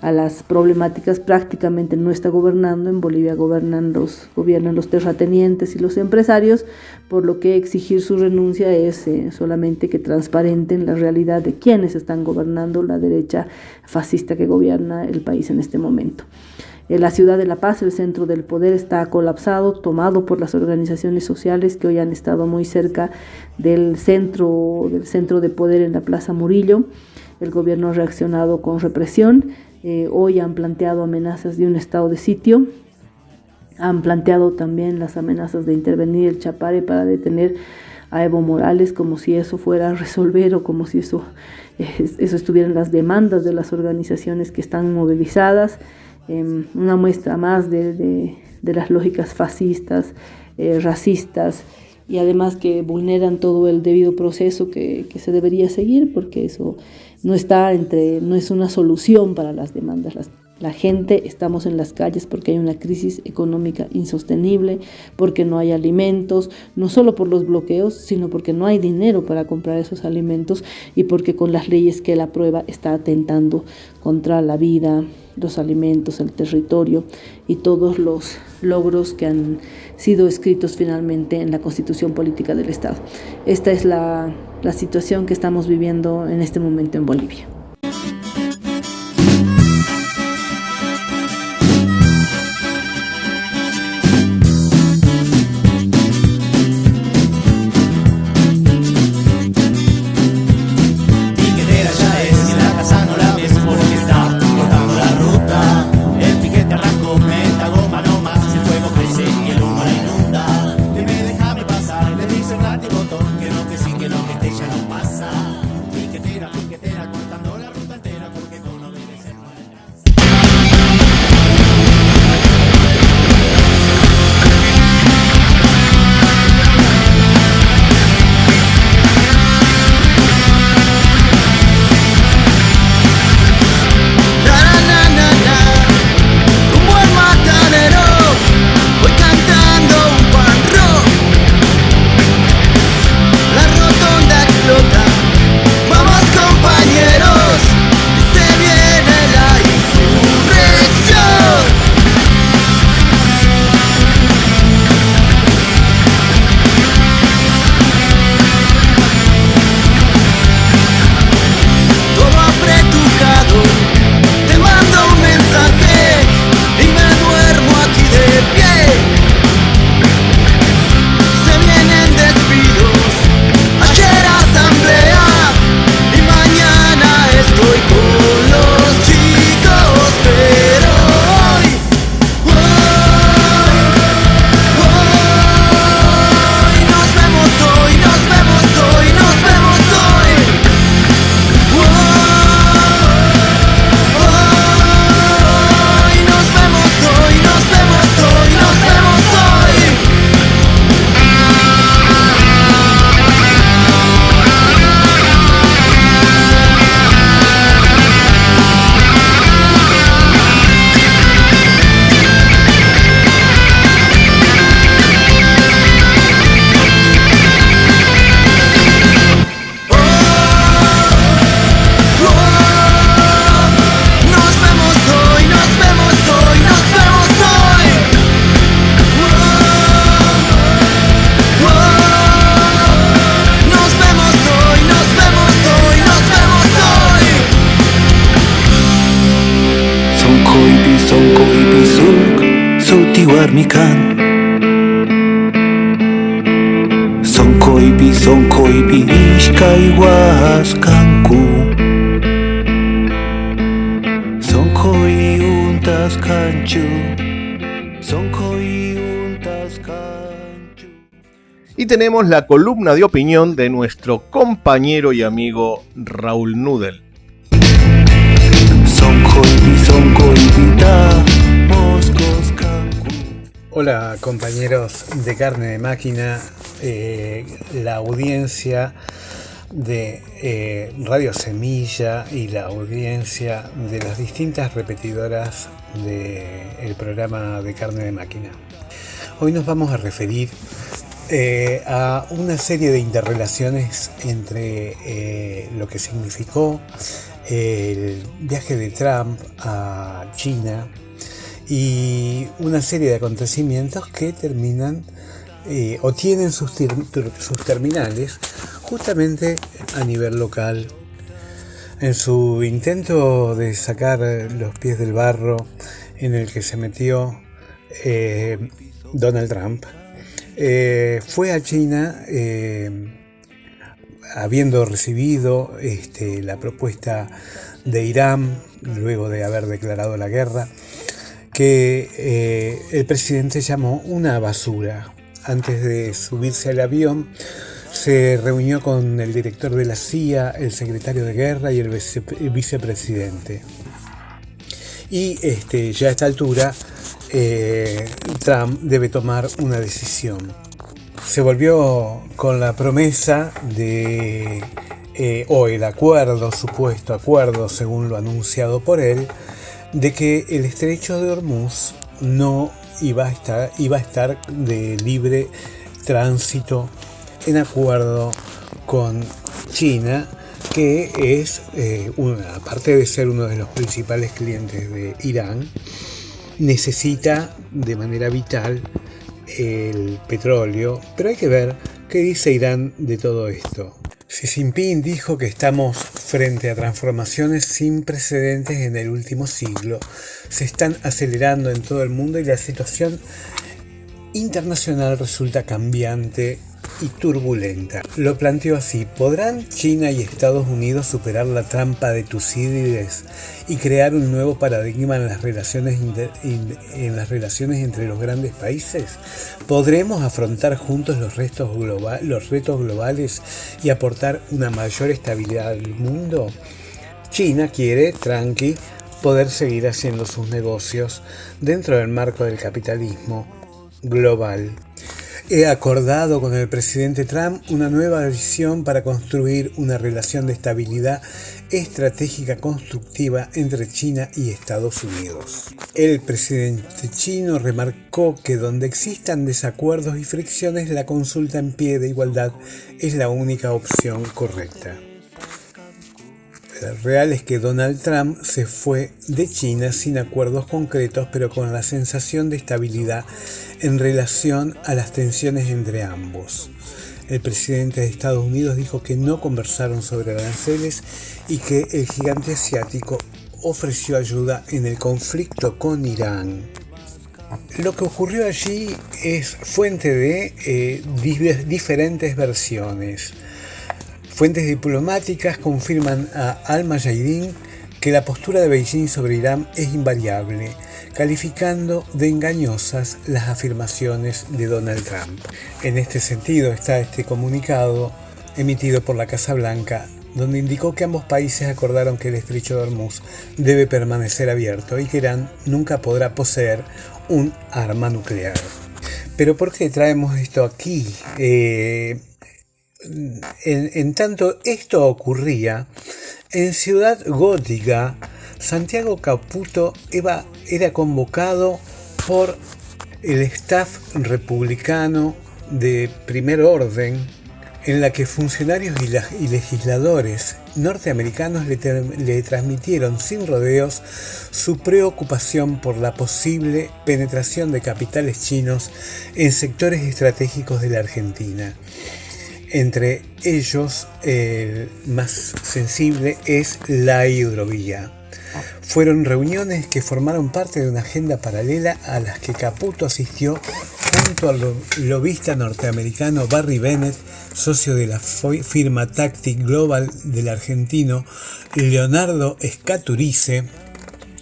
a las problemáticas, prácticamente no está gobernando. En Bolivia gobiernan los terratenientes y los empresarios, por lo que exigir su renuncia es solamente que transparenten la realidad de quienes están gobernando la derecha fascista que gobierna el país en este momento. La ciudad de La Paz, el centro del poder, está colapsado, tomado por las organizaciones sociales que hoy han estado muy cerca del centro de poder en la Plaza Murillo. El gobierno ha reaccionado con represión. Hoy han planteado amenazas de un estado de sitio. Han planteado también las amenazas de intervenir el Chapare para detener a Evo Morales, como si eso fuera a resolver o como si eso estuviera en las demandas de las organizaciones que están movilizadas. Una muestra más de las lógicas fascistas, racistas, y además que vulneran todo el debido proceso que se debería seguir, porque eso no es una solución para las demandas. La gente estamos en las calles porque hay una crisis económica insostenible, porque no hay alimentos, no solo por los bloqueos, sino porque no hay dinero para comprar esos alimentos y porque con las leyes que él aprueba está atentando contra la vida, los alimentos, el territorio y todos los logros que han sido escritos finalmente en la Constitución Política del Estado. Esta es la situación que estamos viviendo en este momento en Bolivia. warmikan Sonkoipi ishkay waskanku Sonkoi untas kanchu Sonkoi untas kanchu. Y tenemos la columna de opinión de nuestro compañero y amigo Raúl Nudel. Hola compañeros de Carne de Máquina, la audiencia de Radio Semilla y la audiencia de las distintas repetidoras del programa de Carne de Máquina. Hoy nos vamos a referir a una serie de interrelaciones entre lo que significó el viaje de Trump a China y una serie de acontecimientos que terminan o tienen sus terminales justamente a nivel local. En su intento de sacar los pies del barro en el que se metió Donald Trump, fue a China habiendo recibido la propuesta de Irán luego de haber declarado la guerra, que el presidente llamó una basura. Antes de subirse al avión, se reunió con el director de la CIA, el secretario de guerra y el vicepresidente. Y ya a esta altura, Trump debe tomar una decisión. Se volvió con la promesa de, o el acuerdo, supuesto acuerdo, según lo anunciado por él, de que el estrecho de Hormuz no iba a estar de libre tránsito en acuerdo con China, que es, aparte de ser uno de los principales clientes de Irán, necesita de manera vital el petróleo. Pero hay que ver qué dice Irán de todo esto. Xi Jinping dijo que estamos frente a transformaciones sin precedentes en el último siglo. Se están acelerando en todo el mundo y la situación internacional resulta cambiante y turbulenta. Lo planteó así: ¿podrán China y Estados Unidos superar la trampa de Tucídides y crear un nuevo paradigma en las relaciones entre los grandes países? ¿Podremos afrontar juntos los retos globales y aportar una mayor estabilidad al mundo? China quiere, tranqui, poder seguir haciendo sus negocios dentro del marco del capitalismo global. He acordado con el presidente Trump una nueva visión para construir una relación de estabilidad estratégica constructiva entre China y Estados Unidos. El presidente chino remarcó que donde existan desacuerdos y fricciones, la consulta en pie de igualdad es la única opción correcta. El real es que Donald Trump se fue de China sin acuerdos concretos, pero con la sensación de estabilidad en relación a las tensiones entre ambos. El presidente de Estados Unidos dijo que no conversaron sobre aranceles y que el gigante asiático ofreció ayuda en el conflicto con Irán. Lo que ocurrió allí es fuente de diferentes versiones. Fuentes diplomáticas confirman a Al-Mayadeen que la postura de Beijing sobre Irán es invariable, calificando de engañosas las afirmaciones de Donald Trump. En este sentido está este comunicado emitido por la Casa Blanca, donde indicó que ambos países acordaron que el estrecho de Hormuz debe permanecer abierto y que Irán nunca podrá poseer un arma nuclear. Pero ¿por qué traemos esto aquí? En tanto esto ocurría, en Ciudad Gótica, Santiago Caputo era convocado por el staff republicano de primer orden, en la que funcionarios y legisladores norteamericanos le transmitieron sin rodeos su preocupación por la posible penetración de capitales chinos en sectores estratégicos de la Argentina. Entre ellos, el más sensible es la hidrovía. Fueron reuniones que formaron parte de una agenda paralela a las que Caputo asistió junto al lobista norteamericano Barry Bennett, socio de la firma Tactic Global del argentino Leonardo Scaturice,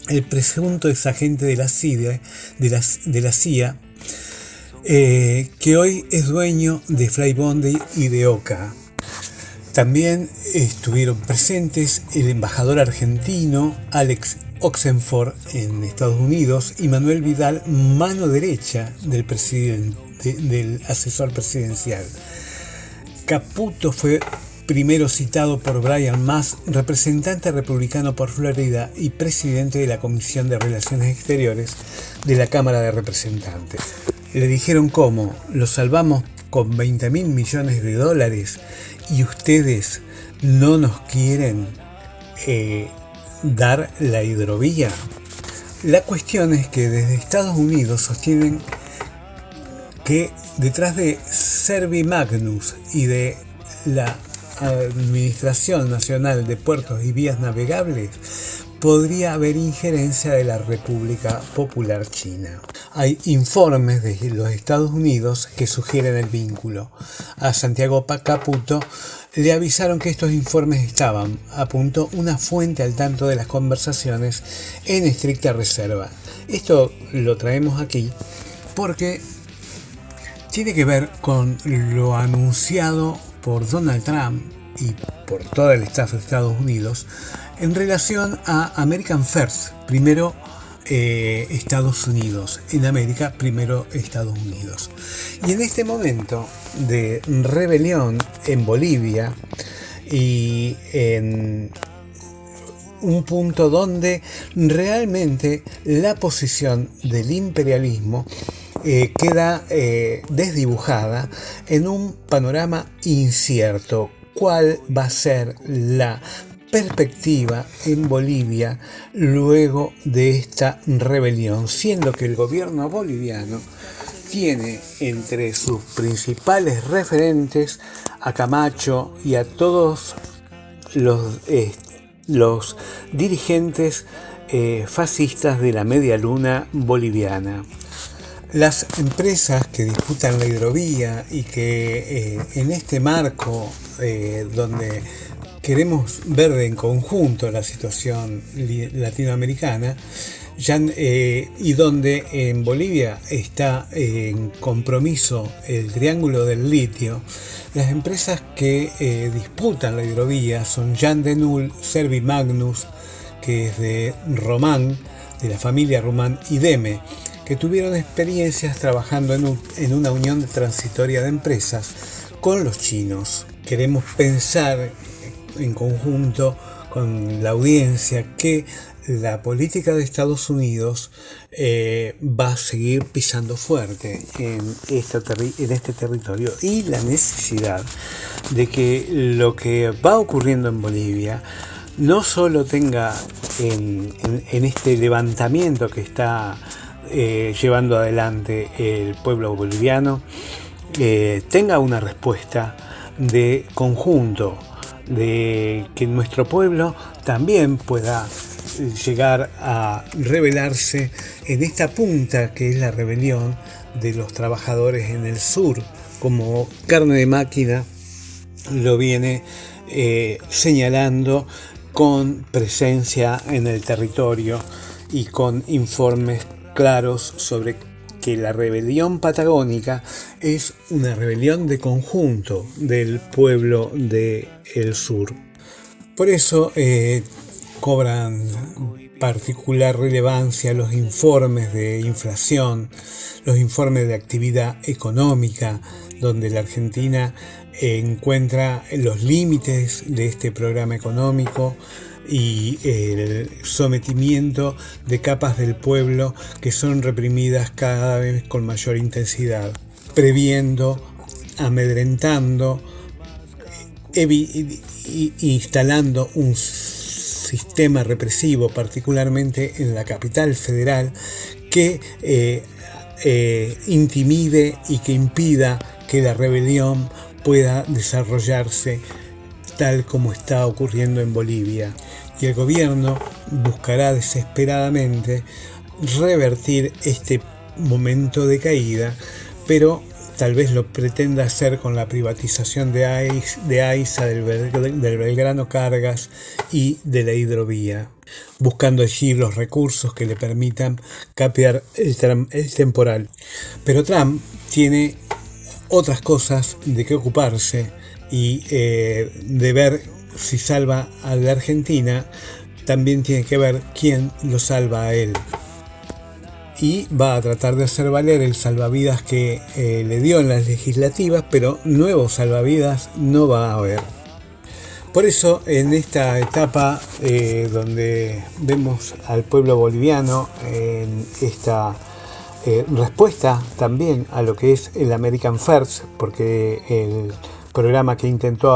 el presunto exagente de la CIA, que hoy es dueño de Flybondi y de Oca. También estuvieron presentes el embajador argentino Alex Oxenford en Estados Unidos y Manuel Vidal, mano derecha del asesor presidencial. Caputo fue primero citado por Brian Mast, representante republicano por Florida y presidente de la Comisión de Relaciones Exteriores de la Cámara de Representantes. Le dijeron cómo: lo salvamos con $20.000 millones y ustedes no nos quieren dar la hidrovía. La cuestión es que desde Estados Unidos sostienen que detrás de Servimagnus y de la Administración Nacional de Puertos y Vías Navegables podría haber injerencia de la República Popular China. Hay informes de los Estados Unidos que sugieren el vínculo. A Santiago Caputo le avisaron que estos informes estaban, apuntó una fuente al tanto de las conversaciones, en estricta reserva. Esto lo traemos aquí porque tiene que ver con lo anunciado por Donald Trump y por todo el staff de Estados Unidos en relación a American First, primero Estados Unidos, en América primero Estados Unidos. Y en este momento de rebelión en Bolivia y en un punto donde realmente la posición del imperialismo queda desdibujada en un panorama incierto. ¿Cuál va a ser la perspectiva en Bolivia luego de esta rebelión? Siendo que el gobierno boliviano tiene entre sus principales referentes a Camacho y a todos los dirigentes fascistas de la media luna boliviana. Las empresas que disputan la hidrovía y que en este marco donde queremos ver en conjunto la situación latinoamericana y donde en Bolivia está en compromiso el Triángulo del Litio, las empresas que disputan la hidrovía son Jan de Null, Servimagnus, que es de Román, de la familia Román, y Deme, que tuvieron experiencias trabajando en una unión transitoria de empresas con los chinos. Queremos pensar en conjunto con la audiencia que la política de Estados Unidos va a seguir pisando fuerte en este territorio, y la necesidad de que lo que va ocurriendo en Bolivia no solo tenga en este levantamiento que está llevando adelante el pueblo boliviano, tenga una respuesta de conjunto, de que nuestro pueblo también pueda llegar a rebelarse en esta punta que es la rebelión de los trabajadores en el sur, como Carne de Máquina lo viene señalando con presencia en el territorio y con informes claros sobre que la rebelión patagónica es una rebelión de conjunto del pueblo del sur. Por eso cobran particular relevancia los informes de inflación, los informes de actividad económica, donde la Argentina encuentra los límites de este programa económico y el sometimiento de capas del pueblo que son reprimidas cada vez con mayor intensidad, previendo, amedrentando, instalando un sistema represivo, particularmente en la capital federal, que intimide y que impida que la rebelión pueda desarrollarse tal como está ocurriendo en Bolivia. Y el gobierno buscará desesperadamente revertir este momento de caída, pero tal vez lo pretenda hacer con la privatización de AISA, del Belgrano Cargas y de la hidrovía, buscando allí los recursos que le permitan capear el temporal. Pero Trump tiene otras cosas de que ocuparse y de ver si salva a la Argentina, también tiene que ver quién lo salva a él. Y va a tratar de hacer valer el salvavidas que le dio en las legislativas, pero nuevos salvavidas no va a haber. Por eso, en esta etapa donde vemos al pueblo boliviano en esta respuesta también a lo que es el American First, porque el programa que intentó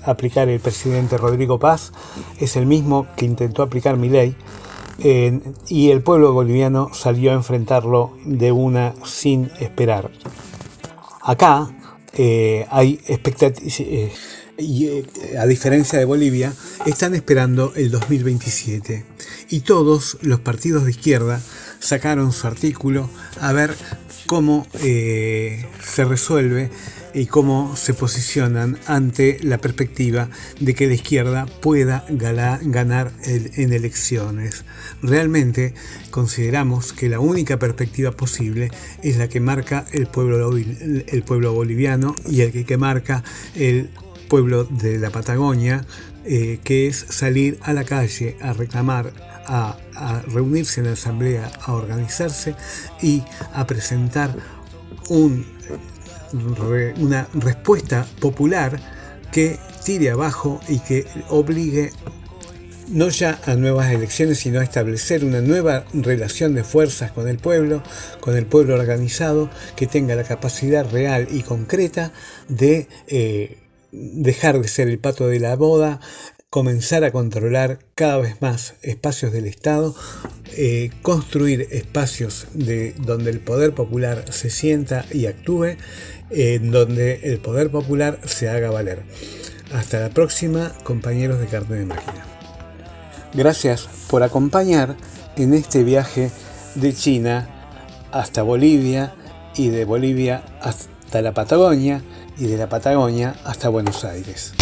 aplicar el presidente Rodrigo Paz es el mismo que intentó aplicar Milei, y el pueblo boliviano salió a enfrentarlo de una sin esperar. Acá hay expectativas, y a diferencia de Bolivia, están esperando el 2027, y todos los partidos de izquierda sacaron su artículo a ver cómo se resuelve y cómo se posicionan ante la perspectiva de que la izquierda pueda ganar en elecciones. Realmente consideramos que la única perspectiva posible es la que marca el pueblo boliviano y el que marca el pueblo de la Patagonia, que es salir a la calle a reclamar, a reunirse en la asamblea, a organizarse y a presentar una respuesta popular que tire abajo y que obligue no ya a nuevas elecciones, sino a establecer una nueva relación de fuerzas con el pueblo organizado, que tenga la capacidad real y concreta de dejar de ser el pato de la boda, comenzar a controlar cada vez más espacios del Estado, construir espacios donde el poder popular se sienta y actúe, donde el poder popular se haga valer. Hasta la próxima, compañeros de Carne de Máquina. Gracias por acompañar en este viaje de China hasta Bolivia, y de Bolivia hasta la Patagonia, y de la Patagonia hasta Buenos Aires.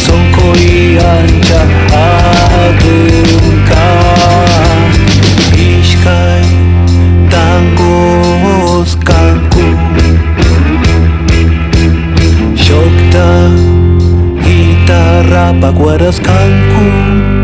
Guitarra pa' cuerdas Cancún.